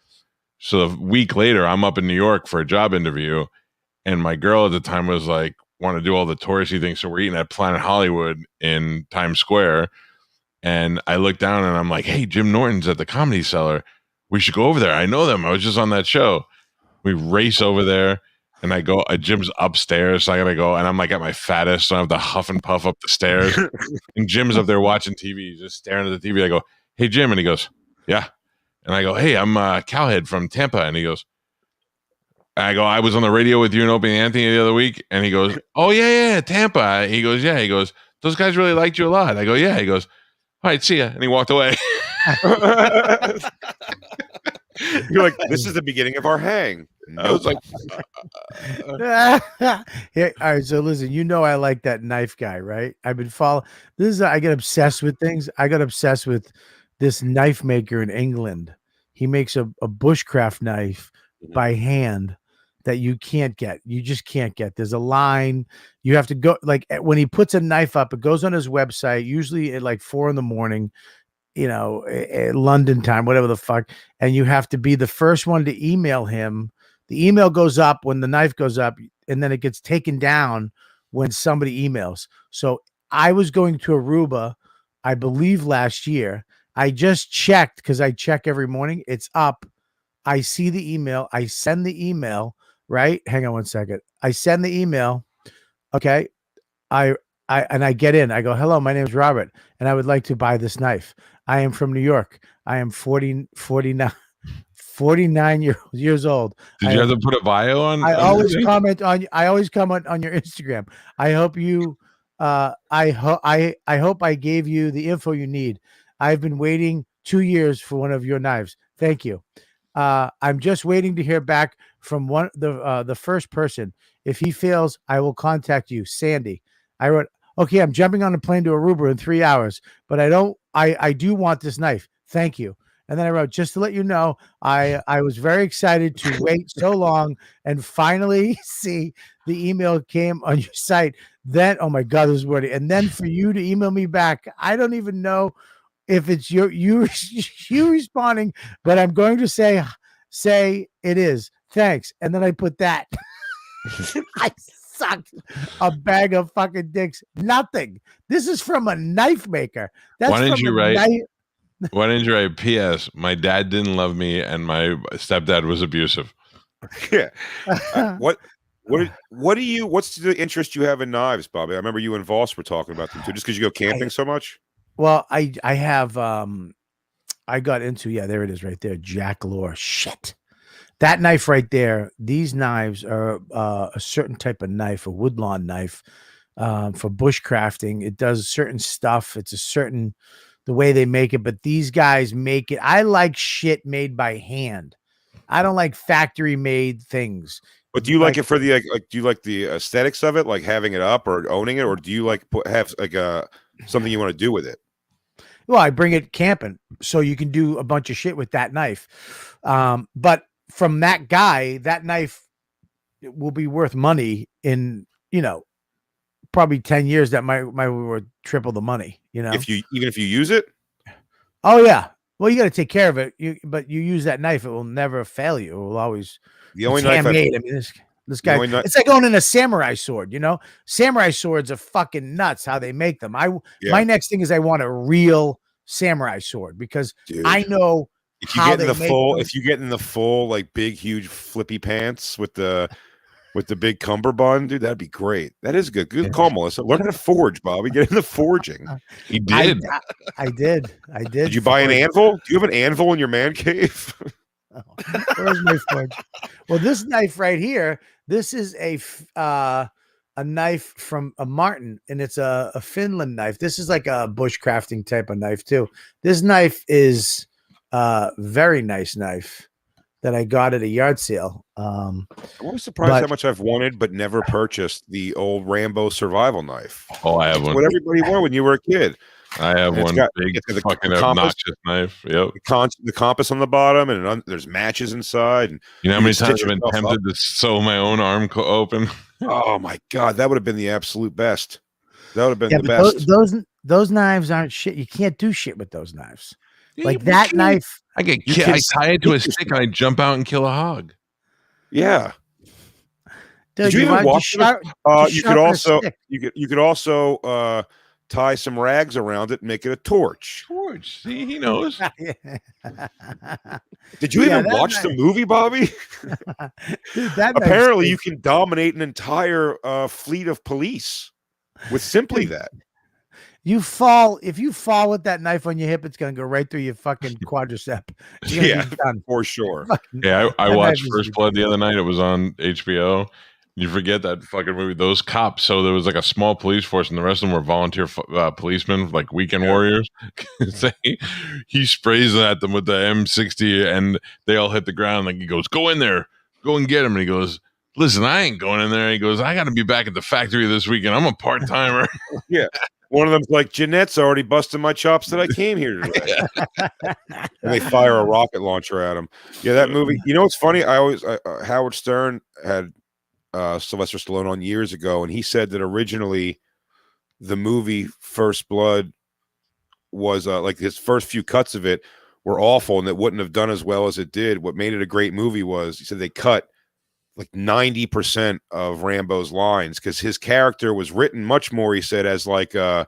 So a week later, I'm up in New York for a job interview. And my girl at the time was like, want to do all the touristy things. So we're eating at Planet Hollywood in Times Square. And I look down and I'm like, "Hey, Jim Norton's at the Comedy Cellar. We should go over there. I know them. I was just on that show." We race over there. And I go, Jim's upstairs, so I gotta go, and I'm like at my fattest, so I have to huff and puff up the stairs. And Jim's up there watching TV, he's just staring at the TV. I go, "Hey, Jim," and he goes, "Yeah." And I go, "Hey, I'm Cowhead from Tampa," and he goes, I go, "I was on the radio with you and Opie and Anthony the other week," and he goes, "Oh yeah, Tampa." He goes, "Yeah," he goes, "Those guys really liked you a lot." I go, "Yeah." He goes, "All right, see ya," and he walked away. You're like, this is the beginning of our hang. I was like, Here, all right. So listen, I like that knife guy, right? I've been following I get obsessed with things. I got obsessed with this knife maker in England. He makes a bushcraft knife by hand that you can't get. You just can't get. There's a line. You have to go, like, when he puts a knife up, it goes on his website, usually at like 4 a.m, London time, whatever the fuck. And you have to be the first one to email him. The email goes up when the knife goes up, and then it gets taken down when somebody emails. So I was going to Aruba, I believe last year. I just checked because I check every morning. It's up. I see the email. I send the email, right? Hang on one second. I send the email. Okay. I get in. I go, "Hello, my name is Robert, and I would like to buy this knife. I am from New York. I am 49 years old." Did you have to put a bio on? I always comment on your Instagram. I hope you I hope I gave you the info you need. I've been waiting 2 years for one of your knives. Thank you. I'm just waiting to hear back from the first person. If he fails, I will contact you, Sandy. I wrote, "Okay, I'm jumping on a plane to Aruba in 3 hours, but I do want this knife. Thank you." And then I wrote, "Just to let you know, I was very excited to wait so long and finally see the email came on your site. Then, oh my God, this is wordy. And then for you to email me back, I don't even know if it's you responding, but I'm going to say it is. Thanks." And then I put that. I sucked a bag of fucking dicks. Nothing. This is from a knife maker. Why didn't you write P.S. My dad didn't love me and my stepdad was abusive? Yeah. What's the interest you have in knives, Bobby? I remember you and Voss were talking about them too, just because you go camping so much. Well, I have I got into, there it is right there, Jack Lore. Shit. That knife right there, these knives are a certain type of knife, a woodlawn knife, for bushcrafting. It does certain stuff. It's the way they make it, but these guys make it. I like shit made by hand. I don't like factory made things. But do you like it for the do you like the aesthetics of it, like having it up or owning it, or do you like have like something you want to do with it? Well, I bring it camping, so you can do a bunch of shit with that knife. But from that guy, that knife will be worth money in, probably 10 years. That might worth triple the money, even if you use it. Oh yeah. Well, you got to take care of it. But you use that knife, it will never fail you. It will always. The only knife handmade. I mean, this guy. It's like owning a samurai sword. Samurai swords are fucking nuts how they make them. My next thing is I want a real samurai sword because I know. If you get in the full, like big, huge flippy pants with the big cummerbund, dude, that'd be great. That is good. Good call, Melissa. Learn how to forge, Bobby. Get into forging. He did. I did. Did you buy an anvil? Do you have an anvil in your man cave? Where's my forge? Well, this knife right here, this is a knife from a Martin, and it's a Finland knife. This is like a bushcrafting type of knife too. This knife is very nice knife that I got at a yard sale. I'm always surprised how much I've wanted but never purchased the old Rambo survival knife. Oh, I have one. What everybody wanted when you were a kid. I have one big fucking obnoxious knife. Yep. The compass on the bottom, and there's matches inside. And you know how many times I've been tempted to sew my own arm open? Oh my God, that would have been the absolute best. That would have been the best. Those knives aren't shit. You can't do shit with those knives. Like that knife. I tie it to a stick and I jump out and kill a hog. Yeah. Dude, did you even watch you could also tie some rags around it, and make it a torch. George, see, he knows. Did you even watch the movie, Bobby? Dude, that apparently you can dominate an entire fleet of police with simply that. If you fall with that knife on your hip, it's gonna go right through your fucking quadricep. Yeah, for sure. Yeah, I watched First Blood the other night. It was on HBO. You forget that fucking movie. Those cops. So there was like a small police force, and the rest of them were volunteer policemen, like weekend warriors. He sprays at them with the M60, and they all hit the ground. Like he goes, "Go in there, go and get him." And he goes, "Listen, I ain't going in there." He goes, "I got to be back at the factory this weekend. I'm a part timer." Yeah. One of them's like, Jeanette's already busted my chops that I came here today. And they fire a rocket launcher at him. Yeah, that movie. You know what's funny? Howard Stern had Sylvester Stallone on years ago, and he said that originally the movie First Blood was like his first few cuts of it were awful, and it wouldn't have done as well as it did. What made it a great movie was, he said, they cut like 90% of Rambo's lines because his character was written much more, he said, as like protester.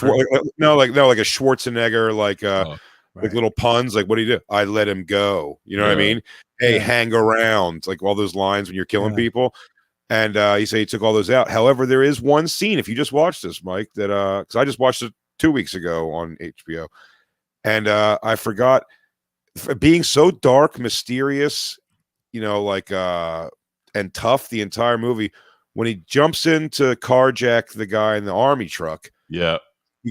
Like a Schwarzenegger, like little puns, like what do you do? I let him go. You know what I mean? Hey, hang around, like all those lines when you're killing people. And he said he took all those out. However, there is one scene, if you just watched this, Mike, that because I just watched it 2 weeks ago on HBO, and I forgot, being so dark, mysterious, and tough the entire movie, when he jumps in to carjack the guy in the army truck, he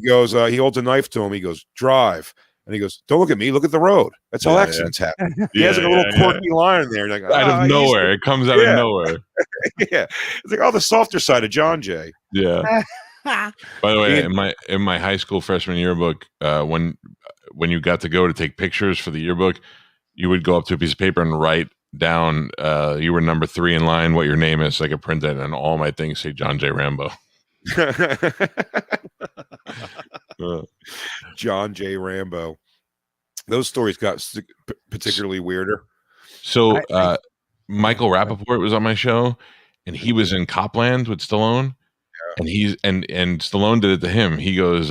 goes, he holds a knife to him, he goes, drive, and he goes, don't look at me, look at the road, that's how accidents happen. He has like a little quirky line there, like, out of nowhere, it comes out of nowhere. Yeah, it's like, the softer side of John Jay. Yeah. By the way, in my high school freshman yearbook, when you got to go to take pictures for the yearbook, you would go up to a piece of paper and write down you were number 3 in line, what your name is, so I could print it, and all my things say John J. Rambo. John J. Rambo. Those stories got particularly weirder. So Michael Rappaport was on my show, and he was in Copland with Stallone, and and Stallone did it to him. He goes,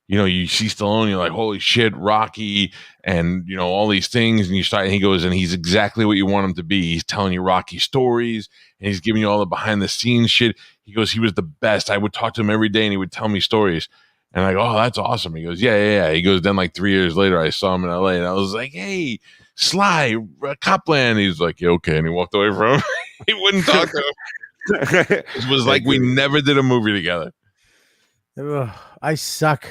you see Stallone, you're like, holy shit, Rocky, and all these things, and he goes, and he's exactly what you want him to be. He's telling you Rocky stories, and he's giving you all the behind the scenes shit. He goes, he was the best. I would talk to him every day, and he would tell me stories. And I go, oh, that's awesome. He goes, yeah. He goes, then like 3 years later, I saw him in LA, and I was like, hey, Sly, Copland. He's like, yeah, okay. And he walked away from him. He wouldn't talk to him. It was like we never did a movie together. I suck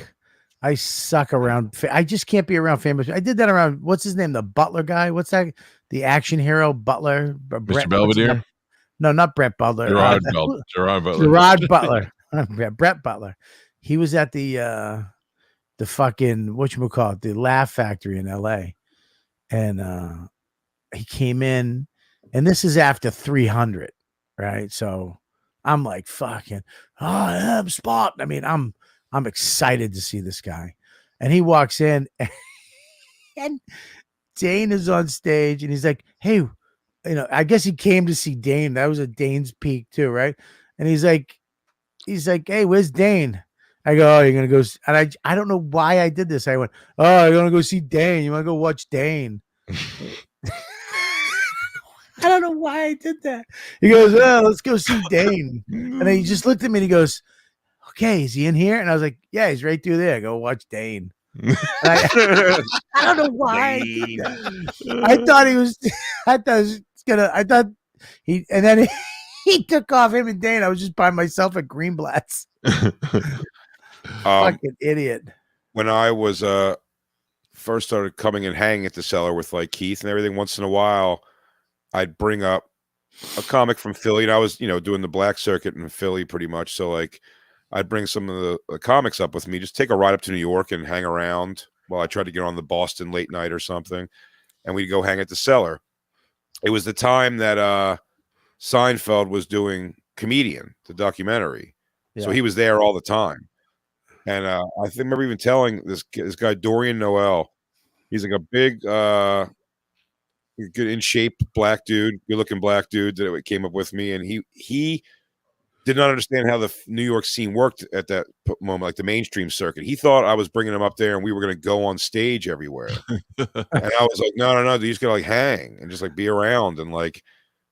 around. I just can't be around famous. I did that around, what's his name? The Butler guy. What's that? The action hero Butler. Mr. Belvedere? No, not Brett Butler. Gerard Butler. Gerard Butler. Brett Butler. He was at the fucking, whatchamacallit, the Laugh Factory in LA. And he came in, and this is after 300, right? So I'm like, fucking, I'm Spot. I mean, I'm excited to see this guy. And he walks in, and Dane is on stage, and he's like, hey, I guess he came to see Dane. That was at Dane's peak too, right? And he's like, hey, where's Dane? I go, oh, you're gonna go, and I don't know why I did this. I went, oh, you're gonna go see Dane. You want to go watch Dane? I don't know why I did that. He goes, oh, let's go see Dane. And then he just looked at me and he goes, okay, is he in here? And I was like, yeah, he's right through there. Go watch Dane. I don't know why. I thought he was and then he took off, him and Dane. I was just by myself at Greenblatt's. Fucking idiot. When I was first started coming and hanging at the Cellar with like Keith and everything, once in a while I'd bring up a comic from Philly, and I was doing the black circuit in Philly pretty much, so like I'd bring some of the comics up with me, just take a ride up to New York and hang around while I tried to get on the Boston late night or something, and we'd go hang at the Cellar. It was the time that Seinfeld was doing Comedian, the documentary. Yeah. So he was there all the time. And I remember even telling this guy, Dorian Noel, he's like a big, good in shape black dude, good looking black dude that came up with me. And he did not understand how the New York scene worked at that moment, like the mainstream circuit. He thought I was bringing him up there and we were going to go on stage everywhere. And I was like, no, you just got to like hang and just like be around and like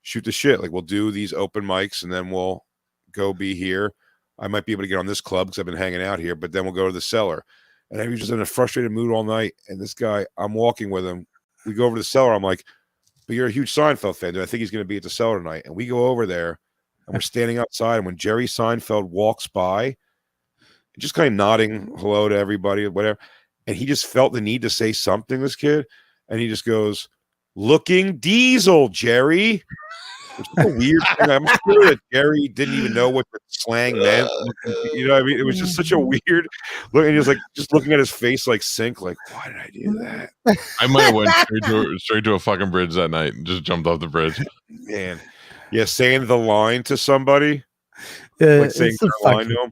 shoot the shit. Like we'll do these open mics and then we'll go be here. I might be able to get on this club because I've been hanging out here, but then we'll go to the cellar. And I was just in a frustrated mood all night. And this guy, I'm walking with him. We go over to the cellar. I'm like, but you're a huge Seinfeld fan, dude. I think he's going to be at the cellar tonight. And we go over there. And we're standing outside, and when Jerry Seinfeld walks by, just kind of nodding hello to everybody, whatever, and he just felt the need to say something, this kid, and he just goes, "Looking diesel, Jerry." It's a weird thing. I'm sure that Jerry didn't even know what the slang meant. You know what I mean? It was just such a weird look, and he was like just looking at his face like sink, like, why did I do that? I might have went straight to a fucking bridge that night and just jumped off the bridge. Man. Yeah, saying the line to somebody, like saying the line to him.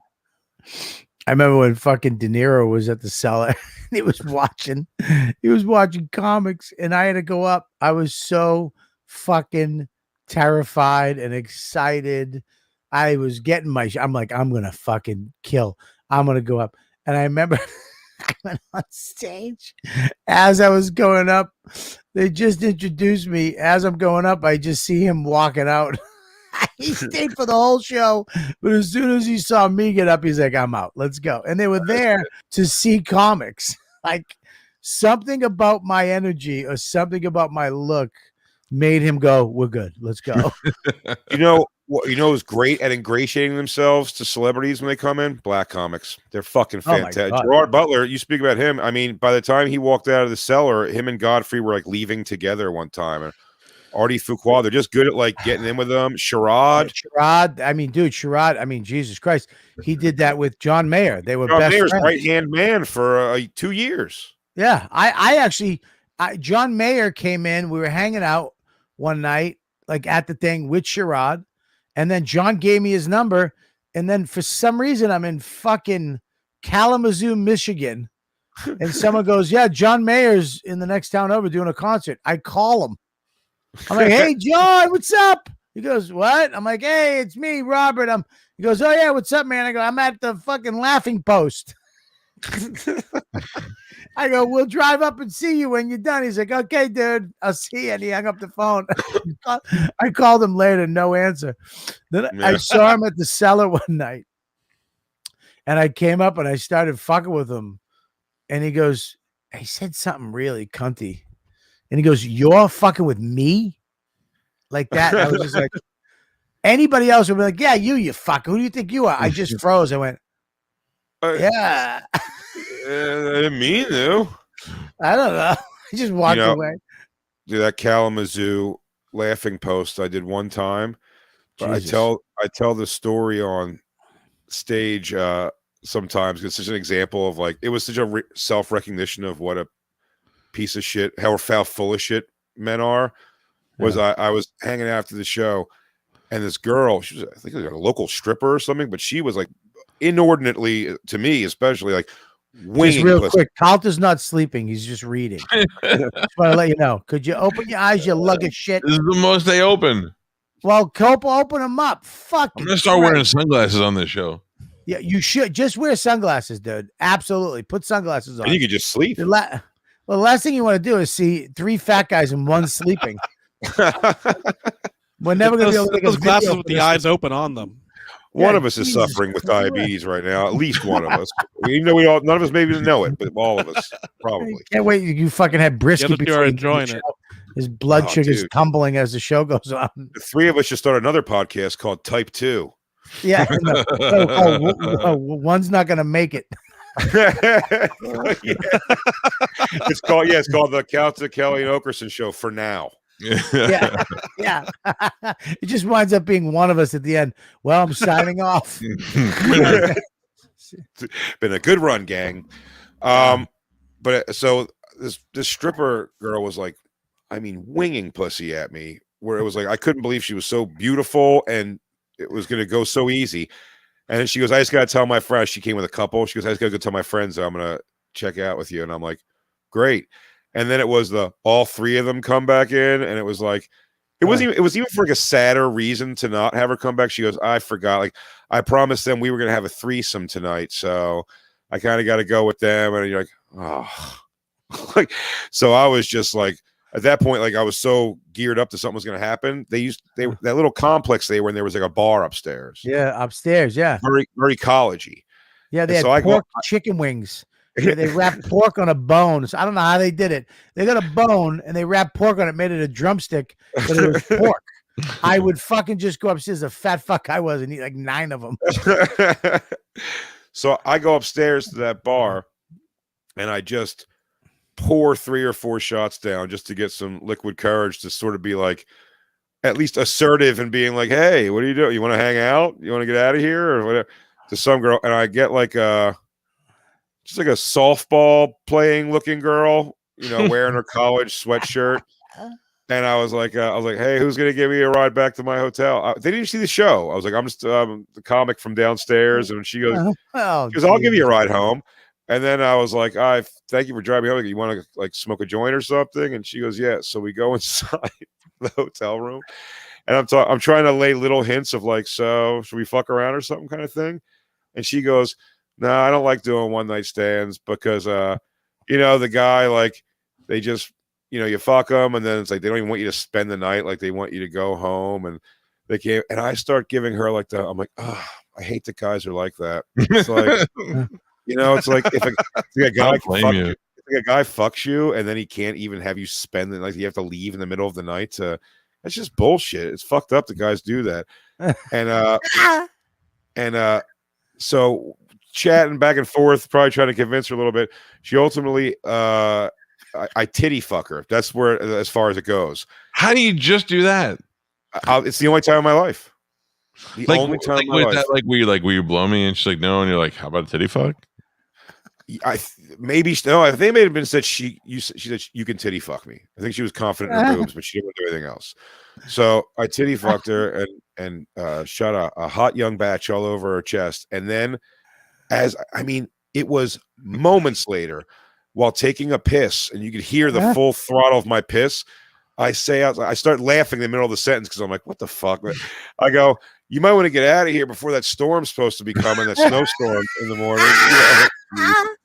I remember when fucking De Niro was at the cellar. He was watching comics, and I had to go up. I was so fucking terrified and excited. I was getting I'm like, I'm gonna fucking kill. I'm gonna go up, and I remember. I went on stage as I was going up. They just introduced me. As I'm going up, I just see him walking out. He stayed for the whole show, but as soon as he saw me get up, he's like, I'm out. Let's go. And they were there to see comics. Like something about my energy or something about my look made him go, we're good. Let's go. You know who's great at ingratiating themselves to celebrities when they come in? Black comics. They're fucking fantastic. Gerard Butler, you speak about him. I mean, by the time he walked out of the cellar, him and Godfrey were like leaving together one time. And Artie Fuqua, they're just good at like getting in with them. Sherrod. I mean, dude, Sherrod. I mean, Jesus Christ. He did that with John Mayer. They were John best Mayer's friends. right-hand man for 2 years. Yeah. I actually, John Mayer came in. We were hanging out one night, like at the thing with Sherrod. And then John gave me his number. And then for some reason, I'm in fucking Kalamazoo, Michigan. And someone goes, yeah, John Mayer's in the next town over doing a concert. I call him. I'm like, hey, John, what's up? He goes, what? I'm like, hey, it's me, Robert. He goes, oh, yeah, what's up, man? I go, I'm at the fucking Laughing Post. I go, we'll drive up and see you when you're done. He's like, okay, dude, I'll see you. And he hung up the phone. I called him later, no answer. Then I saw him at the cellar one night. And I came up and I started fucking with him. And he goes, he said something really cunty. And he goes, you're fucking with me? Like that. And I was just like, anybody else would be like, yeah, you fucker. Who do you think you are? I just froze. I went, yeah. I didn't mean to. I don't know. I just walked away. Do that Kalamazoo Laughing Post I did one time. But I tell the story on stage sometimes. It's such an example of like, it was such a self-recognition of what a piece of shit, how full of shit men are. I was hanging out after the show, and this girl, she was, I think, like a local stripper or something, but she was like inordinately, to me especially, like winging. Just real quick, Calta's not sleeping. He's just reading. Just want to let you know. Could you open your eyes, you lug of shit? This is the most they open. Well, Copa, open them up. Fuck. I'm gonna start wearing sunglasses on this show. Yeah, you should just wear sunglasses, dude. Absolutely, put sunglasses on. And you could just sleep. Well, the last thing you want to do is see 3 fat guys and one sleeping. We're never going to be able to get those glasses with the eyes open on them. One of us is suffering with diabetes right now. At least one of us. Even though none of us maybe know it, but all of us probably. Can't wait. You fucking had brisket before you're enjoying it. His blood sugar's tumbling as the show goes on. The 3 of us should start another podcast called Type 2. Yeah. One's not going to make it. It's called the Calta, Kelly, and Oakerson show for now. Yeah. It just winds up being one of us at the end. Well, I'm signing off. Been a good run, gang. But so this stripper girl was like, I mean, winging pussy at me, where it was like I couldn't believe she was so beautiful and it was going to go so easy. And then she goes, I just got to tell my friends. She came with a couple. She goes, I just got to go tell my friends that I'm going to check out with you. And I'm like, great. And then it was all 3 of them come back in. And it was like, It was even for like a sadder reason to not have her come back. She goes, I forgot. Like I promised them we were gonna have a threesome tonight, so I kind of got to go with them. And you're like, oh, like so. I was just like, at that point, like I was so geared up that something was gonna happen. That little complex they were in. There was like a bar upstairs. Yeah, upstairs. Yeah, very collegey. yeah. They had pork chicken wings. They wrapped pork on a bone. So I don't know how they did it. They got a bone and they wrapped pork on it, made it a drumstick, but it was pork. I would fucking just go upstairs, a fat fuck I was, and eat like 9 of them. So I go upstairs to that bar and I just pour 3 or 4 shots down just to get some liquid courage to sort of be like at least assertive and being like, hey, what are you doing? You want to hang out? You want to get out of here or whatever? To some girl. And I get like just like a softball playing looking girl, you know, wearing her college sweatshirt. And I was like, hey, who's going to give me a ride back to my hotel? They didn't see the show. I was like, I'm just the comic from downstairs. And she goes, I'll give you a ride home. And then I was like, thank you for driving home. You want to like smoke a joint or something? And she goes, yeah. So we go inside the hotel room. And I'm trying to lay little hints of like, so should we fuck around or something kind of thing? And she goes, no, I don't like doing one night stands because, you know, the guy, like, they just, you know, you fuck them and then it's like they don't even want you to spend the night. Like, they want you to go home and they can't. And I start giving her like I'm like, oh, I hate that guys are like that. It's like, you know, it's like if a guy fucks you and then he can't even have you spend the night, you have to leave in the middle of the night that's just bullshit. It's fucked up that guys do that. And so chatting back and forth, probably trying to convince her a little bit. She ultimately, I titty fuck her. That's where, as far as it goes. How do you just do that? It's the only time in my life. The only time in my life. That, will you blow me? And she's like, no. And you're like, how about a titty fuck? I think they may have been said she said you can titty fuck me. I think she was confident in her boobs, but she didn't do anything else. So I titty fucked her and shot a hot young batch all over her chest. And then it was moments later while taking a piss, and you could hear the full throttle of my piss. I start laughing in the middle of the sentence because I'm like, what the fuck? I go, you might want to get out of here before that storm's supposed to be coming, that snowstorm in the morning.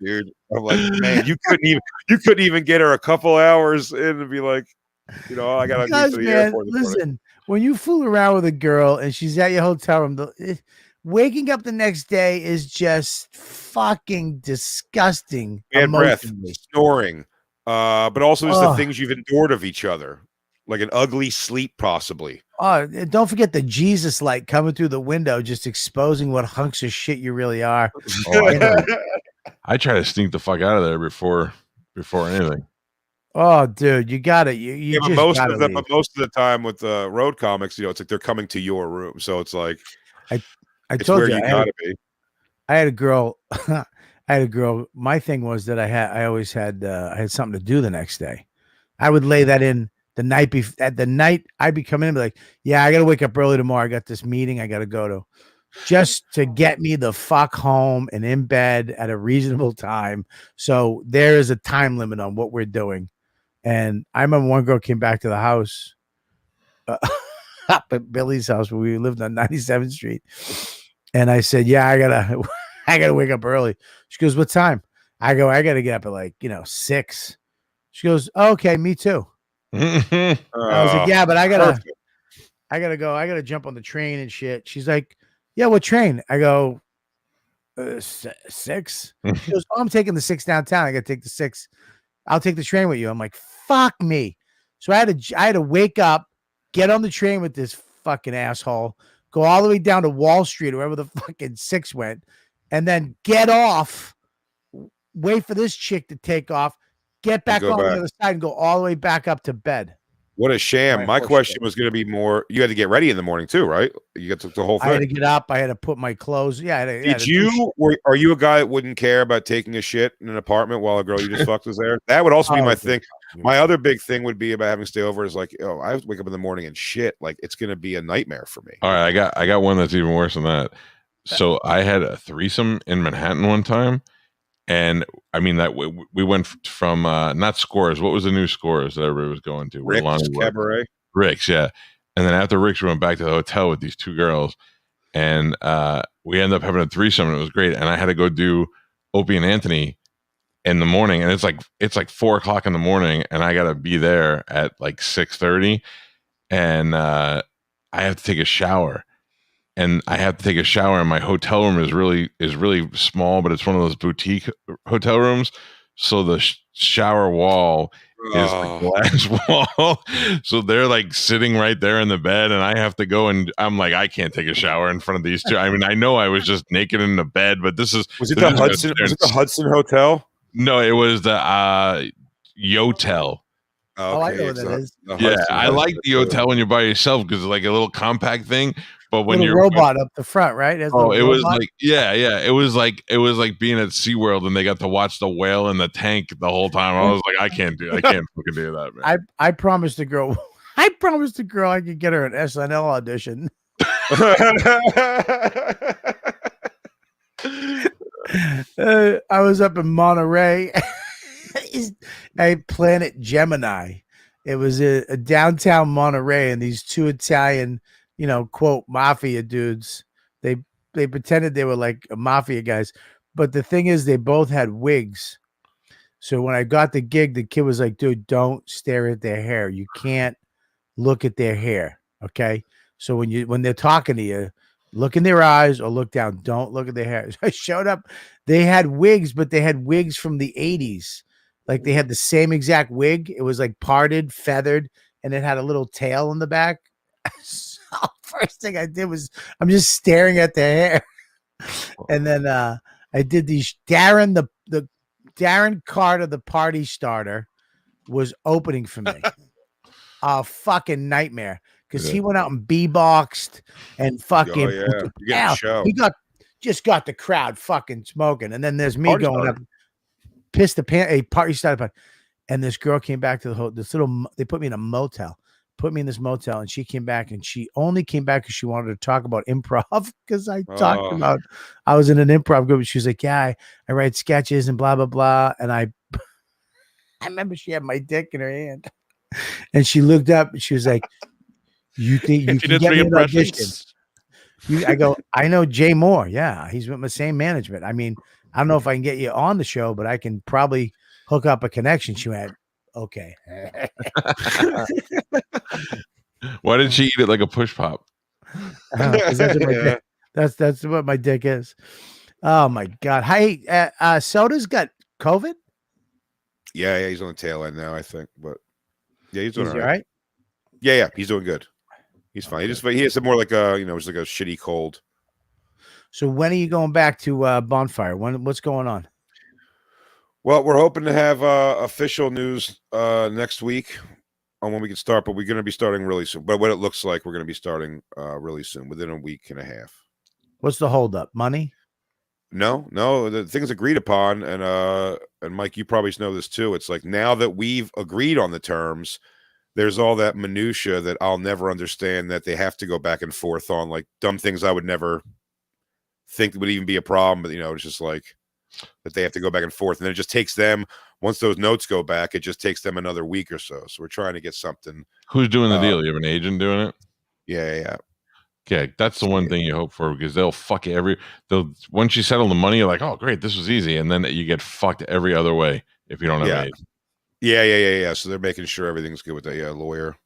Dude, I'm like, man, you couldn't even get her a couple hours in and be like, you know, I gotta go to the airport. Listen, when you fool around with a girl and she's at your hotel room, waking up the next day is just fucking disgusting. Bad breath, snoring, but also just the things you've endured of each other, like an ugly sleep, possibly. Oh, don't forget the Jesus light coming through the window, just exposing what hunks of shit you really are. I try to sneak the fuck out of there before anything. Oh, dude, you got it. You but most of the time with road comics, you know, it's like they're coming to your room, so it's like I told you, gotta be. I had a girl. My thing was that I had something to do the next day. I would lay that in the night before. At the night, I'd be coming in and be like, yeah, I got to wake up early tomorrow. I got this meeting I got to go to, just to get me the fuck home and in bed at a reasonable time. So there is a time limit on what we're doing. And I remember one girl came back to the house, up at Billy's house where we lived on 97th Street. And I said, yeah, I gotta wake up early. She goes, what time? I go, I gotta get up at 6. She goes, oh, okay, me too. I was like, yeah, but I gotta go. I gotta jump on the train and shit. She's like, yeah, what train? I go, 6. She goes, oh, I'm taking the 6 downtown. I gotta take the 6. I'll take the train with you. I'm like, fuck me. So I had to wake up, get on the train with this fucking asshole, go all the way down to Wall Street, wherever the fucking 6 went, and then get off, wait for this chick to take off, get back on the other side and go all the way back up to bed. What a sham. My question was going to be more, you had to get ready in the morning too, right? You got the whole thing. I had to get up. I had to put my clothes. Yeah. Are you a guy that wouldn't care about taking a shit in an apartment while a girl you just fucked was there? That would also be my thing. My other big thing would be about having to stay over is like, oh, I wake up in the morning and shit. Like, it's going to be a nightmare for me. All right. I got one that's even worse than that. So I had a threesome in Manhattan one time. And I mean that we went from not Scores. What was the new Scores that everybody was going to? Rick's Cabaret. Rick's, yeah. And then after Rick's, we went back to the hotel with these two girls, and we ended up having a threesome, and it was great. And I had to go do Opie and Anthony in the morning, and it's like 4:00 in the morning, and I gotta be there at like 6:30, and I have to take a shower. And I have to take a shower, and my hotel room is really small, but it's one of those boutique hotel rooms. So the shower wall is the glass wall. So they're like sitting right there in the bed, and I have to go, and I'm like, I can't take a shower in front of these two. I mean, I know I was just naked in the bed, but this is was it the Hudson? Was it the Hudson Hotel? No, it was the Yotel. Oh, I know what that is. Yeah, I like the hotel when you're by yourself because it's like a little compact thing. But when you're robot up the front, right? It was like it was like being at SeaWorld and they got to watch the whale in the tank the whole time. I was like, I can't fucking do that, man. I promised the girl I could get her an SNL audition. I was up in Monterey. A Planet Gemini. It was a downtown Monterey, and these two Italian, quote, mafia dudes. They pretended they were like mafia guys, but the thing is, they both had wigs. So when I got the gig, the kid was like, "Dude, don't stare at their hair. You can't look at their hair, okay? So when they're talking to you, look in their eyes or look down. Don't look at their hair." So I showed up. They had wigs, but they had wigs from the 80s. Like they had the same exact wig. It was like parted, feathered, and it had a little tail in the back. So first thing I did was I'm just staring at their hair. And then I did these. Darren, the Darren Carter, the party starter, was opening for me. A fucking nightmare. Because he went out and B-boxed and fucking he got the crowd fucking smoking. And then there's me party going starter. Up. Pissed the pants. A party started, and this girl came back to the hotel. They put me in a motel, and she came back, and she only came back because she wanted to talk about improv. Because I talked about, I was in an improv group. She was like, "Yeah, I write sketches and blah blah blah." And I remember she had my dick in her hand, and she looked up and she was like, "You think you can get me an audition?" I go, "I know Jay Moore. Yeah, he's with my same management. I mean, I don't know if I can get you on the show, but I can probably hook up a connection." She went, "Okay." Why did she eat it like a push pop? That's what my dick is. Oh my God. Hey, Soda's got COVID? Yeah, he's on the tail end now, I think. But yeah, he's doing all right. Yeah, he's doing good. He's fine. He has more like it's like a shitty cold. So when are you going back to Bonfire? What's going on? Well, we're hoping to have official news next week on when we can start, but we're going to be starting really soon. But what it looks like, we're going to be starting really soon, within a week and a half. What's the holdup? Money? No, the things agreed upon, and Mike, you probably know this too. It's like now that we've agreed on the terms, there's all that minutia that I'll never understand that they have to go back and forth on, like dumb things I would never think would even be a problem, but it's just like that they have to go back and forth, and then it just takes them, once those notes go back, it just takes them another week or so. So we're trying to get something. Who's doing the deal? You have an agent doing it? Yeah. Okay, that's the one thing you hope for, because they'll fuck once you settle the money, you're like, oh great, this was easy, and then you get fucked every other way if you don't have an agent. Yeah. So they're making sure everything's good with a lawyer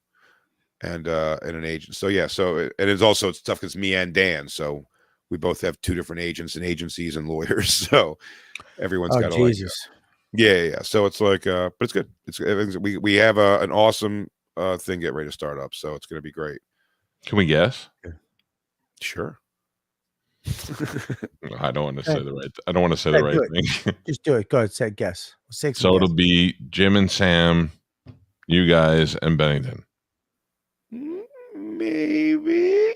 and an agent. So and it's tough because me and Dan, so we both have two different agents and agencies and lawyers. So everyone's got to yeah. So it's like, but it's good. We have an awesome thing get ready to start up. So it's going to be great. Can we guess? Sure. I don't want to say the right. I don't want to say the right thing. Just do it. Go ahead. Say guess. So it'll be Jim and Sam, you guys, and Bennington. Maybe.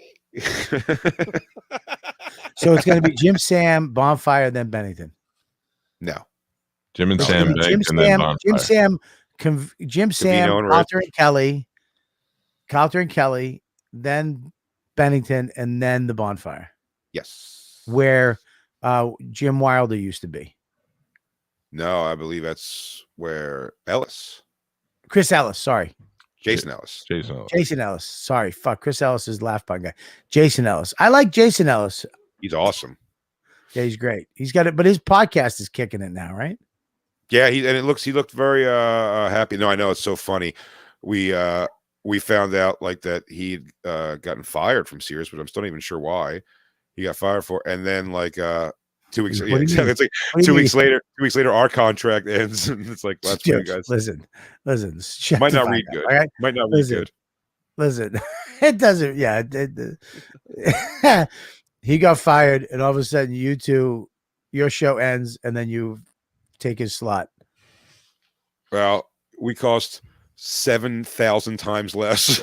So it's going to be Jim, Sam, Bonfire, then Bennington. No. Jim and Sam, Bennington, then Bonfire. Jim, Sam, Calta and Kelly, then Bennington, and then the Bonfire. Yes. Where Jim Wilder used to be. No, I believe that's where Chris Ellis. Sorry. Jason Ellis. Jason Ellis. Sorry, fuck. Chris Ellis is laugh button guy. Jason Ellis. I like Jason Ellis. He's awesome. Yeah, he's great. He's got it, but his podcast is kicking it now, right? Yeah, he looked very happy. No, I know, it's so funny. We found out like that he'd gotten fired from Sirius, but I'm still not even sure why he got fired for. And then like 2 weeks, yeah, exactly. It's like 2 weeks later. 2 weeks later, our contract ends, and it's like, that's you guys. Listen. Might not read good. Right? Might not read good. Listen, it doesn't. Yeah, he got fired, and all of a sudden, your show ends, and then you take his slot. Well, we cost 7,000 times less.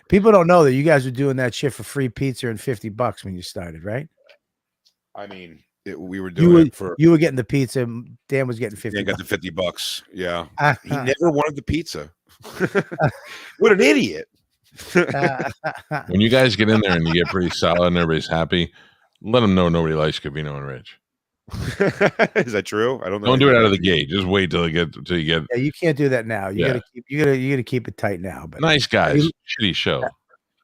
People don't know that you guys were doing that shit for free pizza and $50 when you started, right? I mean, we were doing it for. You were getting the pizza. Dan was getting $50. Dan got the $50. Yeah, he never wanted the pizza. What an idiot! When you guys get in there and you get pretty solid and everybody's happy, let them know nobody likes Covino and Rich. Is that true? I don't know. Don't do it out of the gate. Just wait till you get. Yeah, you can't do that now. You gotta keep it tight now. But nice guys, shitty show.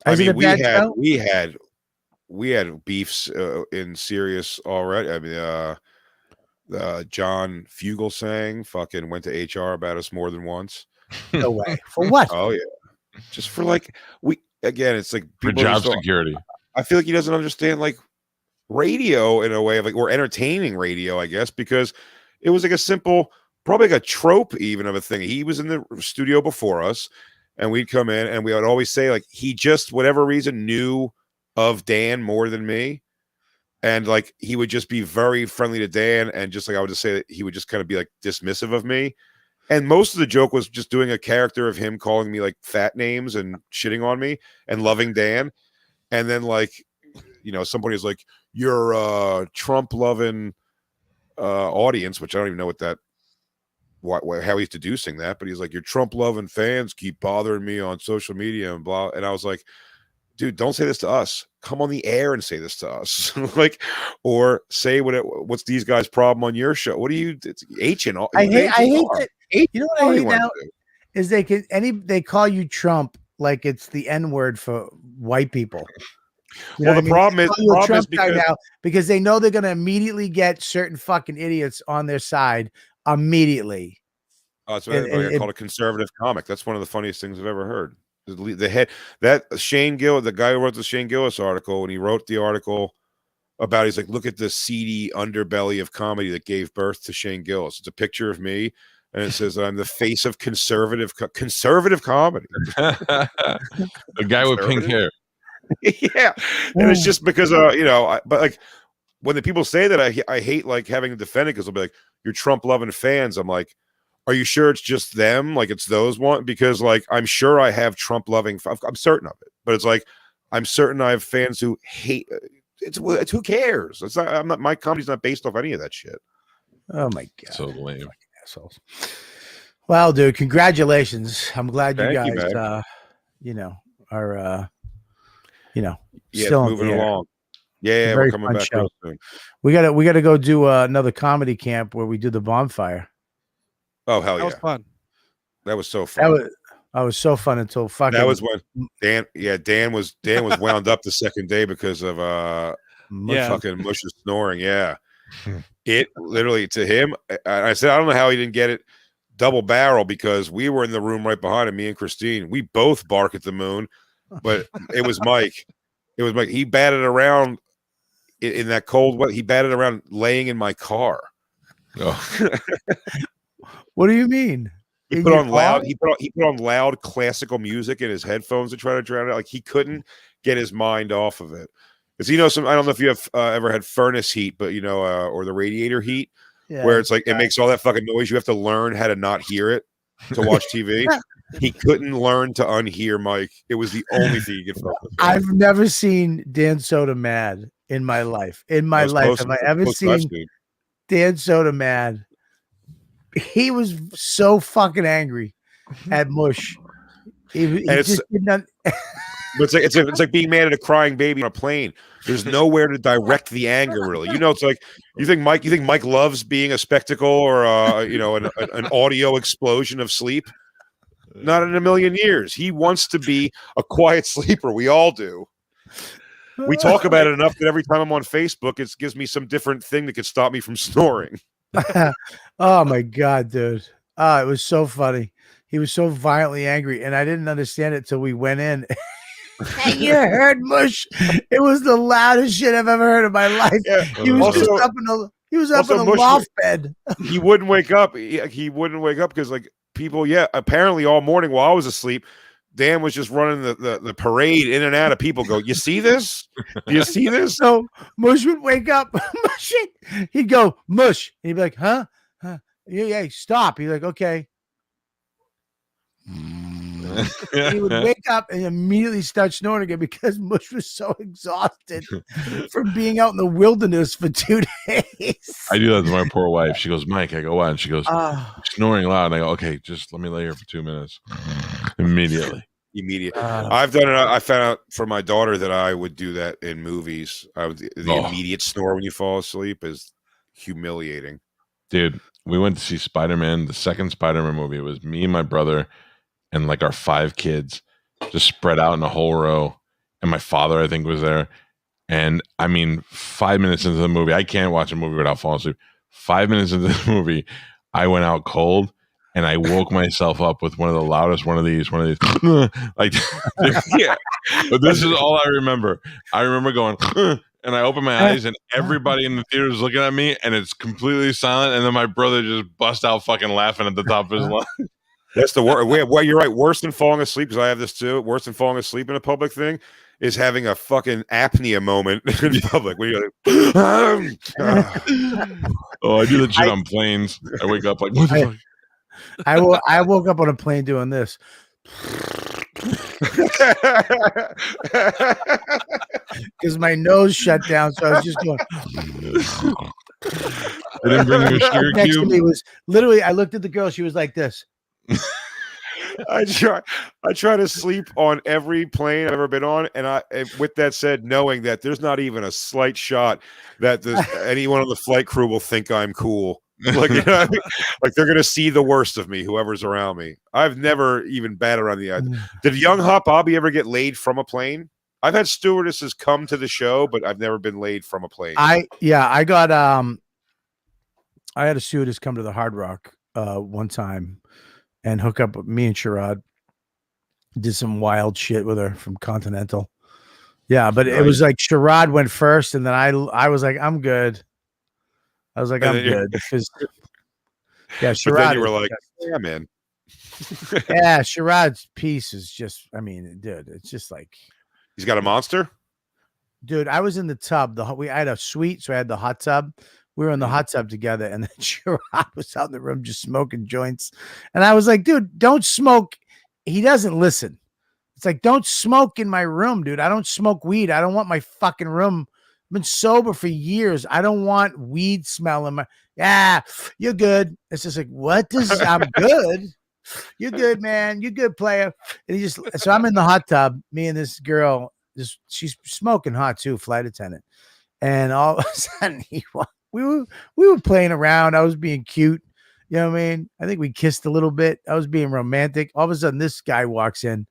I mean, we had beefs in Sirius already. I mean, John Fugelsang fucking went to HR about us more than once. No way. For what? Oh yeah, just for like it's like for job security. I feel like he doesn't understand like radio in a way of like, or entertaining radio, I guess, because it was like a simple, probably like a trope even of a thing. He was in the studio before us, and we'd come in and we would always say like he just whatever reason knew of Dan more than me, and like he would just be very friendly to Dan, and just like I would just say that he would just kind of be like dismissive of me. And most of the joke was just doing a character of him calling me like fat names and shitting on me and loving Dan. And then like, you know, somebody was like, you're Trump loving audience, which I don't even know how he's deducing that, but he's like, your Trump loving fans keep bothering me on social media and blah. And I was like, dude, don't say this to us. Come on the air and say this to us. Like, or say what's these guys' problem on your show. What do you H and all? I hate that. You know what I hate now is they call you Trump like it's the N word for white people. Well, the problem is because they know they're going to immediately get certain fucking idiots on their side immediately. Oh, that's what everybody called a conservative comic. That's one of the funniest things I've ever heard. The head that Shane Gill, the guy who wrote the Shane Gillis article, when he wrote the article about, he's like, look at the seedy underbelly of comedy that gave birth to Shane Gillis. It's a picture of me, and it says I'm the face of conservative comedy. The guy with pink hair. Yeah, and it's just because but like when the people say that, I hate like having to defend it, because they'll be like, you're Trump loving fans. I'm like, are you sure it's just them? Like it's those one? Because like I'm sure I have Trump loving. I'm certain of it, but it's like I'm certain I have fans who hate. It's who cares? It's not. I'm not. My comedy's not based off any of that shit. Oh my god, so lame. Fucking assholes. Well, dude, congratulations. I'm glad you guys, are still moving along. Yeah, we're coming back real soon. We gotta go do another comedy camp where we do the bonfire. Oh hell yeah, that was fun. That was so fun. That was so fun until fucking. That was when Dan was wound up the second day because of fucking Mush's snoring. Yeah, it literally to him. I said I don't know how he didn't get it double barrel, because we were in the room right behind him, me and Christine. We both bark at the moon, but it was Mike. It was Mike. He batted around in that cold weather. He batted around laying in my car. Oh. What do you mean? He put on loud. He put on loud classical music in his headphones to try to drown it. Like he couldn't get his mind off of it. Because I don't know if you have ever had furnace heat, but or the radiator heat, where it's like it makes all that fucking noise. You have to learn how to not hear it to watch TV. He couldn't learn to unhear Mike. It was the only thing he could focus on. I've never seen Dan Soda mad in my life. In my life, have I ever seen Dan Soda mad? He was so fucking angry at Mush. It's like being mad at a crying baby on a plane. There's nowhere to direct the anger, really. It's like you think Mike loves being a spectacle or an audio explosion of sleep. Not in a million years. He wants to be a quiet sleeper. We all do. We talk about it enough that every time I'm on Facebook, it gives me some different thing that could stop me from snoring. Oh my God, dude. It was so funny. He was so violently angry, and I didn't understand it till we went in. And you heard Mush. It was the loudest shit I've ever heard in my life. Yeah. He was Also- just up in a Mush loft bed. He wouldn't wake up. He wouldn't wake up because like people, apparently all morning while I was asleep, Dan was just running the parade in and out of people. Go, you see this? Do you see this? So Mush would wake up. He'd go, Mush. And he'd be like, huh? Yeah, stop. He'd be like, okay. He would wake up and immediately start snoring again because Mush was so exhausted from being out in the wilderness for 2 days. I do that to my poor wife. She goes, Mike, I go, what? And she goes, snoring loud. And I go, okay, just let me lay here for 2 minutes. Immediately. I've done it. I found out from my daughter that I would do that in movies. The immediate snore when you fall asleep is humiliating. Dude, we went to see Spider-Man, the second Spider-Man movie. It was me and my brother and like our 5 kids just spread out in a whole row. And my father, I think, was there. And I mean, 5 minutes into the movie, I can't watch a movie without falling asleep. 5 minutes into the movie, I went out cold and I woke myself up with one of the loudest one of these, like, yeah. But this is all I remember. I remember going, and I opened my eyes and everybody in the theater is looking at me and it's completely silent. And then my brother just bust out fucking laughing at the top of his lungs. That's the worst. Well, you're right. Worse than falling asleep, because I have this too. Worse than falling asleep in a public thing is having a fucking apnea moment in public. When you're like, oh, I do that shit on planes. I wake up like, what the fuck? I woke up on a plane doing this. Because my nose shut down, so I was just going. I didn't bring you a sugar Next to cube. me was literally. I looked at the girl. She was like this. I try to sleep on every plane I've ever been on, and with that said, knowing that there's not even a slight shot that anyone on the flight crew will think I'm cool. Like, you know what I mean? Like they're gonna see the worst of me, whoever's around me. I've never even batted around the idea. Did young Hot Bobby ever get laid from a plane? I've had stewardesses come to the show, but I've never been laid from a plane. I got I had a stewardess come to the Hard Rock one time and hook up with me and Sherrod. Did some wild shit with her from Continental. Yeah, but it was like Sherrod went first, and then I was like, I'm good. I was like, I'm good. Yeah, Sherrod. But then you were like, yeah, man. Yeah, Sherrod's piece is just, I mean, dude, it's just like. He's got a monster? Dude, I was in the tub. I had a suite, so I had the hot tub. We were in the hot tub together, and then Sherrod was out in the room just smoking joints. And I was like, dude, don't smoke. He doesn't listen. It's like, don't smoke in my room, dude. I don't smoke weed. I don't want my fucking room. I've been sober for years. I don't want weed smell in my. Yeah, you're good. It's just like, what does I'm good? You're good, man. You're good, player. And he just so I'm in the hot tub. Me and this girl, she's smoking hot too, flight attendant. And all of a sudden, we were playing around. I was being cute. You know what I mean? I think we kissed a little bit. I was being romantic. All of a sudden, this guy walks in.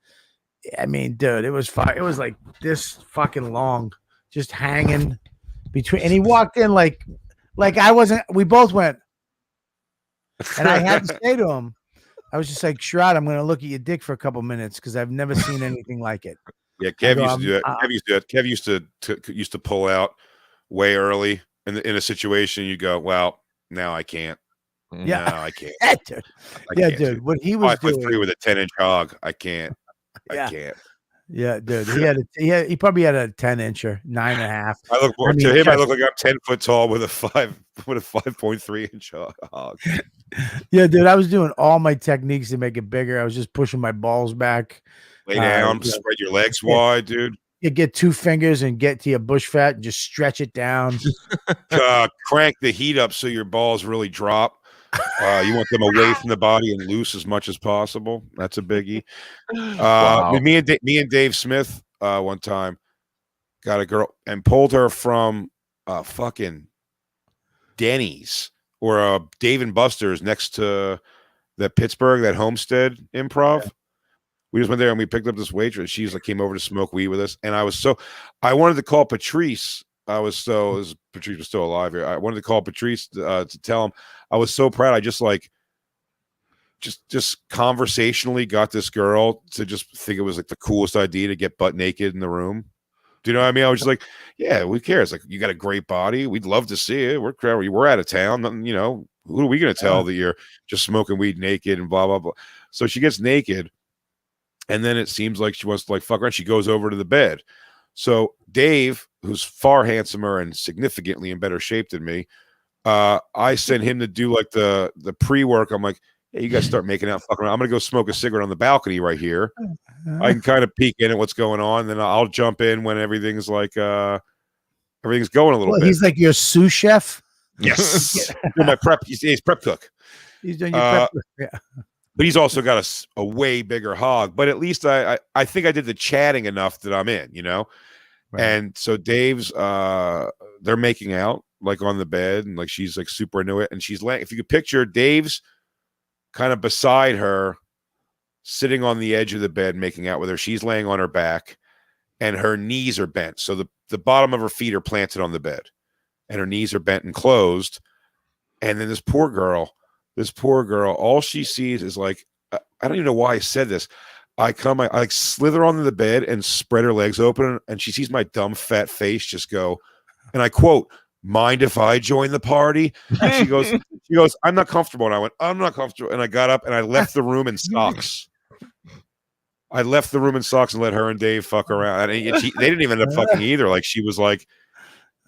I mean, dude, it was fine. It was like this fucking long, just hanging between. And he walked in like I wasn't. We both went, and I had to say to him, I was just like, Sherrod, I'm going to look at your dick for a couple minutes because I've never seen anything like it. Yeah, Kev used to do that. Kev used to do that. Kev used to pull out way early in a situation. You go, well, now I can't. Yeah, no, I can't. Yeah, dude. I can't. Dude. What he was 5'3" doing with a 10-inch hog. I can't. Yeah. I can't. Yeah, dude. He probably had a 10-incher, 9.5. I look to him. I look like I'm 10 foot tall with a 5.3 inch hog. Yeah, dude. I was doing all my techniques to make it bigger. I was just pushing my balls back. Lay down, spread your legs wide, dude. You get 2 fingers and get to your bush fat and just stretch it down. Crank the heat up so your balls really drop. You want them away from the body and loose as much as possible. That's a biggie. Wow. Me and Dave Smith one time got a girl and pulled her from fucking Denny's or Dave and Buster's next to that Pittsburgh, that Homestead Improv. Yeah. We just went there and we picked up this waitress. She's like came over to smoke weed with us, and I wanted to call Patrice. Patrice was still alive here. I wanted to call Patrice to tell him I was so proud. I just like just conversationally got this girl to just think it was like the coolest idea to get butt naked in the room. Do you know what I mean? I was just like, yeah, who cares? Like, you got a great body. We'd love to see it. We're out of town. Nothing, you know, who are we going to tell that you're just smoking weed naked and blah, blah, blah. So she gets naked. And then it seems like she wants to like fuck around. She goes over to the bed. So Dave, who's far handsomer and significantly in better shape than me, I sent him to do like the pre-work. I'm like, hey, you guys start making out, fucking around. I'm gonna go smoke a cigarette on the balcony right here. I can kind of peek in at what's going on, then I'll jump in when everything's like everything's going a little bit. He's like your sous chef. Yes, my prep. He's prep cook. He's doing your prep cook. Yeah. But he's also got a way bigger hog. But at least I think I did the chatting enough that I'm in, you know? Right. And so Dave's, they're making out like on the bed and like she's like super into it. And she's laying, if you could picture Dave's kind of beside her, sitting on the edge of the bed, making out with her. She's laying on her back and her knees are bent. So the bottom of her feet are planted on the bed and her knees are bent and closed. And then this poor girl, all she sees is like, I don't even know why I said this. I like slither onto the bed and spread her legs open, and she sees my dumb fat face just go, and I quote, "Mind if I join the party?" And she goes, "I'm not comfortable." And I went, "I'm not comfortable." And I got up and I left the room in socks. I left the room in socks and let her and Dave fuck around. And they didn't even end up fucking either. Like she was like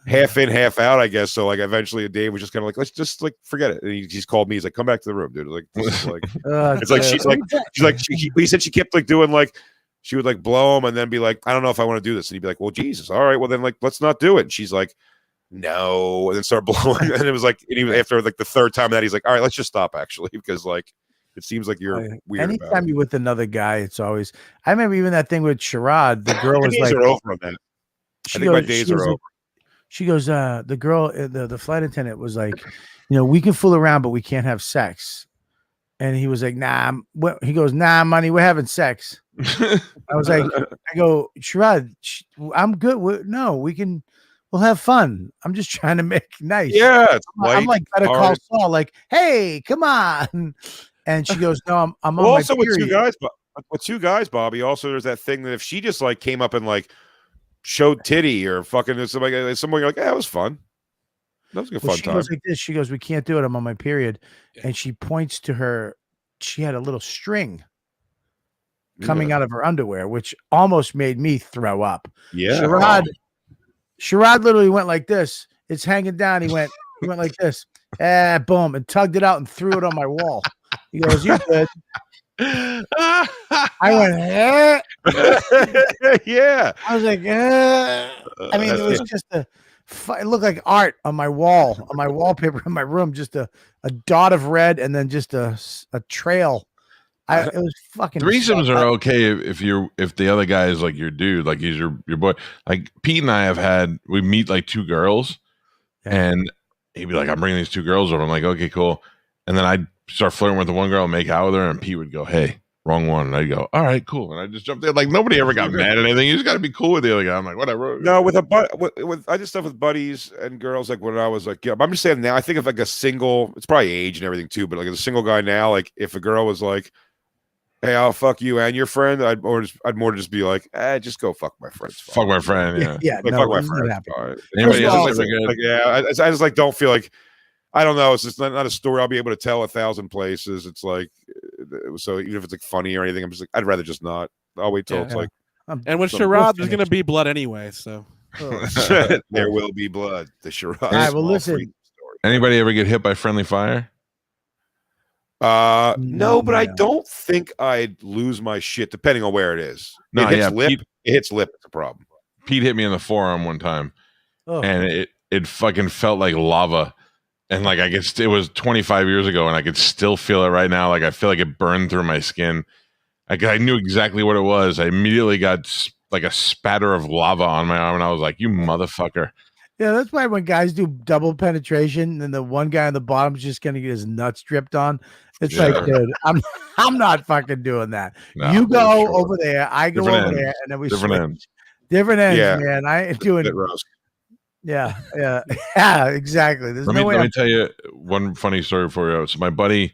half in, half out, I guess. So like eventually Dave was just kind of like, let's just like forget it. And he's called me. He's like, come back to the room, dude. Like, it's like he said she kept like doing like she would like blow him and then be like, I don't know if I want to do this. And he'd be like, well, Jesus, all right, well then like let's not do it. And she's like, no, and then start blowing. And it was like, and even after like the third time that he's like, all right, let's just stop actually, because like it seems like you're weird. Anytime you're with another guy, it's always. I remember even that thing with Sherrod. The girl was like, are over on that. I think my days are over. She goes, the girl, the flight attendant was like, you know, we can fool around, but we can't have sex. And he was like, nah. He goes, nah, money, we're having sex. I was like, I go, Sherrod, I'm good. We'll have fun. I'm just trying to make nice. Yeah. I'm like, Better Call Saul, like, hey, come on. And she goes, no, I'm on also my period. with two guys, Bobby, also there's that thing that if she just like came up and like showed titty or fucking somebody you're like, yeah, it was fun. That was a good fun time. Goes like this. She goes, we can't do it. I'm on my period. Yeah. And she points to her. She had a little string coming out of her underwear, which almost made me throw up. Yeah. Sherrod literally went like this. It's hanging down. He went like this. Boom, and tugged it out and threw it on my wall. He goes, you good? I went, yeah. I was like, I mean, it was just it looked like art on my wall, on my wallpaper in my room, just a dot of red and then just a trail. It was fucking. Threesomes are okay if the other guy is like your dude, like he's your boy. Like Pete and I we meet like two girls, and he'd be like, I'm bringing these two girls over. I'm like, okay, cool. And then I'd start flirting with the one girl and make out with her, and Pete would go, hey, wrong one. And I'd go, all right, cool. And I just jumped in. Like nobody ever got mad at anything. You just got to be cool with the other guy. I'm like, whatever. No, I did stuff with buddies and girls like when I was like, yeah, I'm just saying now, I think of like a single, it's probably age and everything too, but like as a single guy now, like if a girl was like, hey, I'll fuck you and your friend, I'd more just be like, just go fuck my friend. Fuck my friend, yeah. Yeah, like, no, fuck my friend. Right. Anybody else like, yeah, I just like don't feel like, I don't know. It's just not a story I'll be able to tell 1,000 places. It's like, so even if it's like funny or anything, I'm just like, I'd rather just not. I'll wait till it's like. And with Sherrod, there's going to be blood anyway. So there will be blood. The Sherrod. All right, well, listen. Anybody ever get hit by friendly fire? No, but I don't think I'd lose my shit depending on where it is. No, it hits lip. It hits lip. It's a problem. Pete hit me in the forearm one time, and it fucking felt like lava. And like it was 25 years ago, and I could still feel it right now. Like I feel like it burned through my skin. Like I knew exactly what it was. I immediately got like a spatter of lava on my arm, and I was like, "You motherfucker!" Yeah, that's why when guys do double penetration, and the one guy on the bottom is just gonna get his nuts dripped on, It's Yeah. like, dude, I'm not fucking doing that. No, you for go sure. over there, I go Different over ends. there, and then we Different switch. ends. Different ends, Yeah. man. I ain't doing. Bit roast. Yeah, yeah, exactly. There's Let no me way. let me tell you one funny story for you. So my buddy,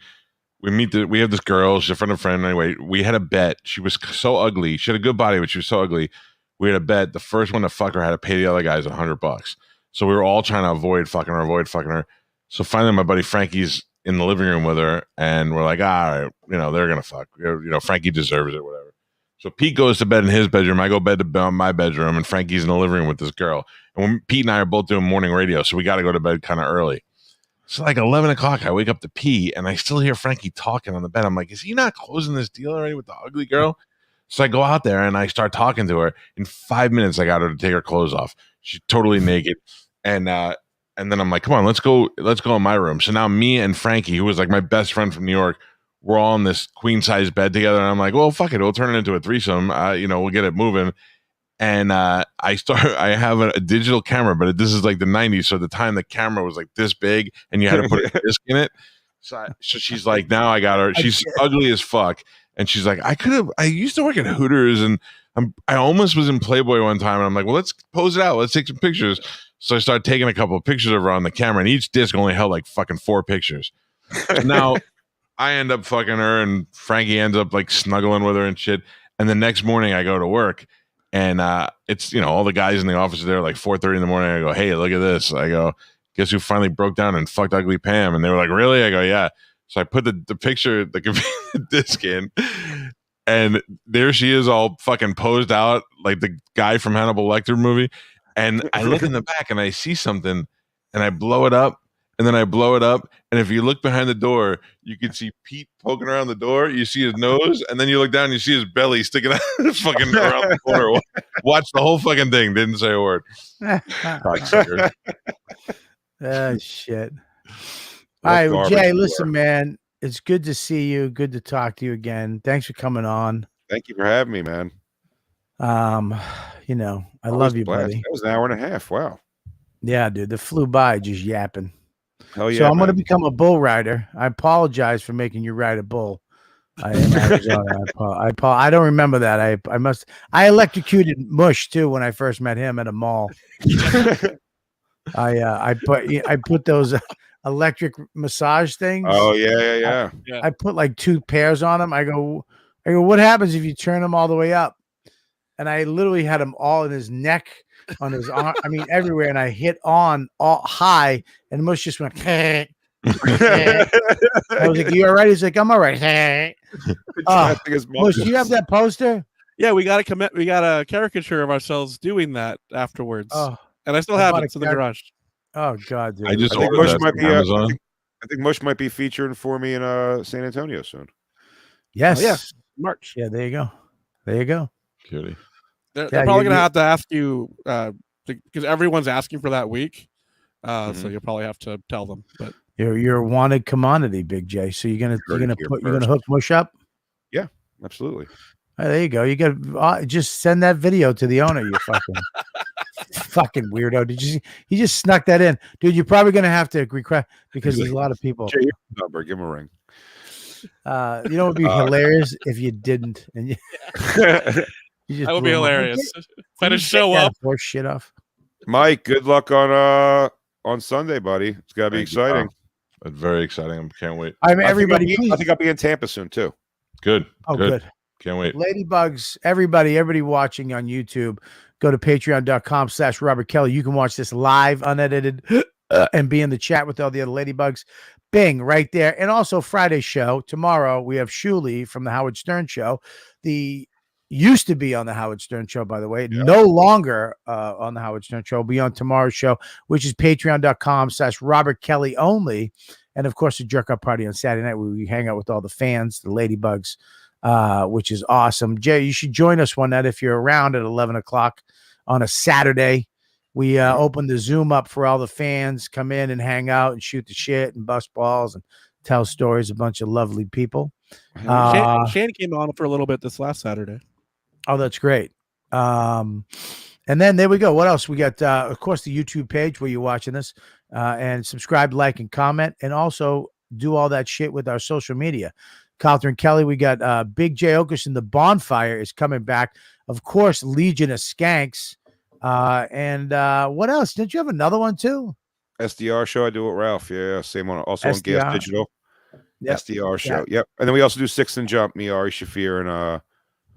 we have this girl, she's a friend of a friend. Anyway, we had a bet. She was so ugly. She had a good body, but she was so ugly. We had a bet. The first one to fuck her had to pay the other guys $100. So we were all trying to avoid fucking her. So finally, my buddy Frankie's in the living room with her, and we're like, all right, they're gonna fuck. Frankie deserves it, whatever. So Pete goes to bed in his bedroom. I go to my bedroom, and Frankie's in the living room with this girl. And when Pete and I are both doing morning radio, so we got to go to bed kind of early. So like 11 o'clock, I wake up to pee, and I still hear Frankie talking on the bed. I'm like, is he not closing this deal already with the ugly girl? So I go out there, and I start talking to her. In 5 minutes, I got her to take her clothes off. She's totally naked. And then I'm like, come on, let's go in my room. So now me and Frankie, who was like my best friend from New York, we're all in this queen size bed together. And I'm like, well, fuck it. We'll turn it into a threesome. We'll get it moving. And I have a digital camera, but this is like the 90s. So at the time the camera was like this big and you had to put a disc in it. So she's like, now I got her. She's ugly as fuck. And she's like, I used to work at Hooters and I almost was in Playboy one time. And I'm like, well, let's pose it out. Let's take some pictures. So I started taking a couple of pictures of her on the camera, and each disc only held like fucking 4 pictures. So now I end up fucking her, and Frankie ends up like snuggling with her and shit. And the next morning I go to work, and it's all the guys in the office are there like 4:30 in the morning. I go, hey, look at this. I go, guess who finally broke down and fucked ugly Pam? And they were like, really? I go, yeah. So I put the picture, the disc in, and there she is, all fucking posed out like the guy from Hannibal Lecter movie. And I look in the back and I see something, and I blow it up, and then I blow it up. And if you look behind the door, you can see Pete poking around the door. You see his nose, and then you look down and you see his belly sticking out fucking around the corner. Watch the whole fucking thing. Didn't say a word. Cocksucker. Oh, shit. All right, well, Jay, listen, man. It's good to see you. Good to talk to you again. Thanks for coming on. Thank you for having me, man. I love you, buddy. That was an hour and a half. Wow. Yeah, dude, that flew by just yapping. Hell yeah. So I'm going to become a bull rider. I apologize for making you ride a bull. I don't remember that. I electrocuted Mush too when I first met him at a mall. I put those electric massage things. Oh yeah. I put like 2 pairs on him. I go, what happens if you turn them all the way up? And I literally had them all in his neck, on his arm. I mean, everywhere. And I hit on all high, and Mush just went. I was like, "You all right?" He's like, "I'm all right." Mush, do you have that poster? Yeah, we got a caricature of ourselves doing that afterwards. Oh, and I still have it. It's in the garage. Oh God, dude! I just think ordered Mush that might from be. Amazon. I think Mush might be featuring for me in San Antonio soon. Yes. Oh, yeah. March. Yeah, there you go. There you go. Cutie. They're probably gonna have to ask you because everyone's asking for that week. So you'll probably have to tell them. But you're a wanted commodity, Big J. So you're gonna hook Mush up. Yeah, absolutely. Oh, there you go. You got just send that video to the owner. You fucking weirdo. Did you see? He just snuck that in, dude. You're probably gonna have to request because there's a lot of people. Jay, number, give him a ring. You know, it would be hilarious if you didn't. And you that would be hilarious. If I just show up, force shit off. Mike, good luck on Sunday, buddy. It's gotta be exciting. It's very exciting. I can't wait. I mean, everybody. I think I'll be in Tampa soon too. Good. Oh, good. Can't wait. Ladybugs, everybody watching on YouTube, go to patreon.com/Robert Kelly. You can watch this live, unedited, and be in the chat with all the other Ladybugs. Bing, right there. And also Friday show. Tomorrow we have Shuli from the Howard Stern Show. Used to be on the Howard Stern Show, by the way. Yeah. No longer on the Howard Stern Show. Will be on tomorrow's show, which is patreon.com/Robert Kelly only. And of course, the Jerk Up Party on Saturday night where we hang out with all the fans, the Ladybugs, which is awesome. Jay, you should join us one night if you're around at 11 o'clock on a Saturday. We open the Zoom up for all the fans, come in and hang out and shoot the shit and bust balls and tell stories. A bunch of lovely people. Shane came on for a little bit this last Saturday. Oh, that's great. And then there we go. What else? We got, of course, the YouTube page where you're watching this, and subscribe, like, and comment. And also do all that shit with our social media. Calta and Kelly, we got Big J Oakerson. The Bonfire is coming back. Of course, Legion of Skanks. And what else? Didn't you have another one too? SDR show. I do it, Ralph. Yeah, same one. Also on SDR. Gas Digital. Yep. SDR show. Yep. And then we also do Six and Jump. Me, Ari Shafir,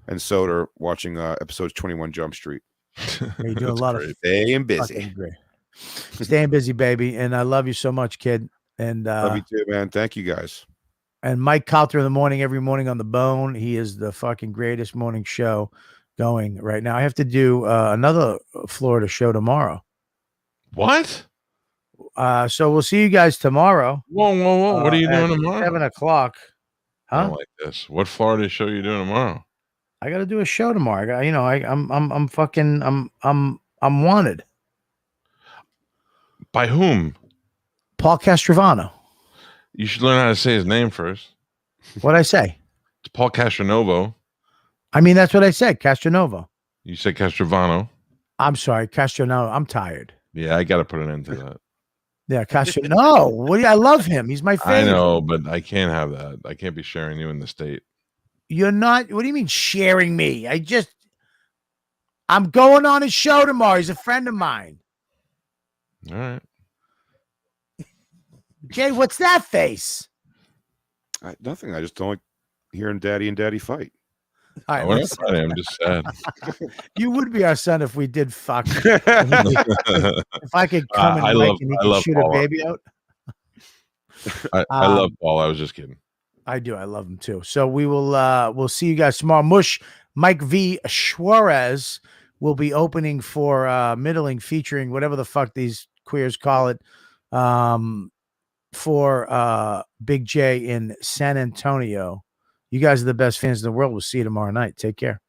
and Soder watching episodes 21 Jump Street. You do a lot of staying busy. Staying busy, baby. And I love you so much, kid. And love you too, man. Thank you guys. And Mike Calta in the morning, every morning on the Bone. He is the fucking greatest morning show going right now. I have to do another Florida show tomorrow. What? So we'll see you guys tomorrow. Whoa. What are you doing tomorrow? 7:00. I don't like this. What Florida show are you doing tomorrow? I got to do a show tomorrow. I'm wanted. By whom? Paul Castrovano. You should learn how to say his name first. What'd I say? It's Paul Castronovo. I mean, that's what I said. Castronovo. You said Castrovano. I'm sorry, Castronovo. I'm tired. Yeah, I got to put an end to that. Yeah, Castro. No, I love him. He's my favorite. I know, but I can't have that. I can't be sharing you in the state. You're not. What do you mean sharing me? I'm going on his show tomorrow. He's a friend of mine. All right. Jay, what's that face? Nothing. I just don't like hearing Daddy and Daddy fight. All right, I'm just sad. You would be our son if we did fuck. If I could come and he could shoot Paul. a baby out. I love Paul. I was just kidding. I do. I love him too. So we'll see you guys tomorrow. Mush Mike V. Suarez will be opening for middling, featuring whatever the fuck these queers call it, for Big J in San Antonio. You guys are the best fans in the world. We'll see you tomorrow night. Take care.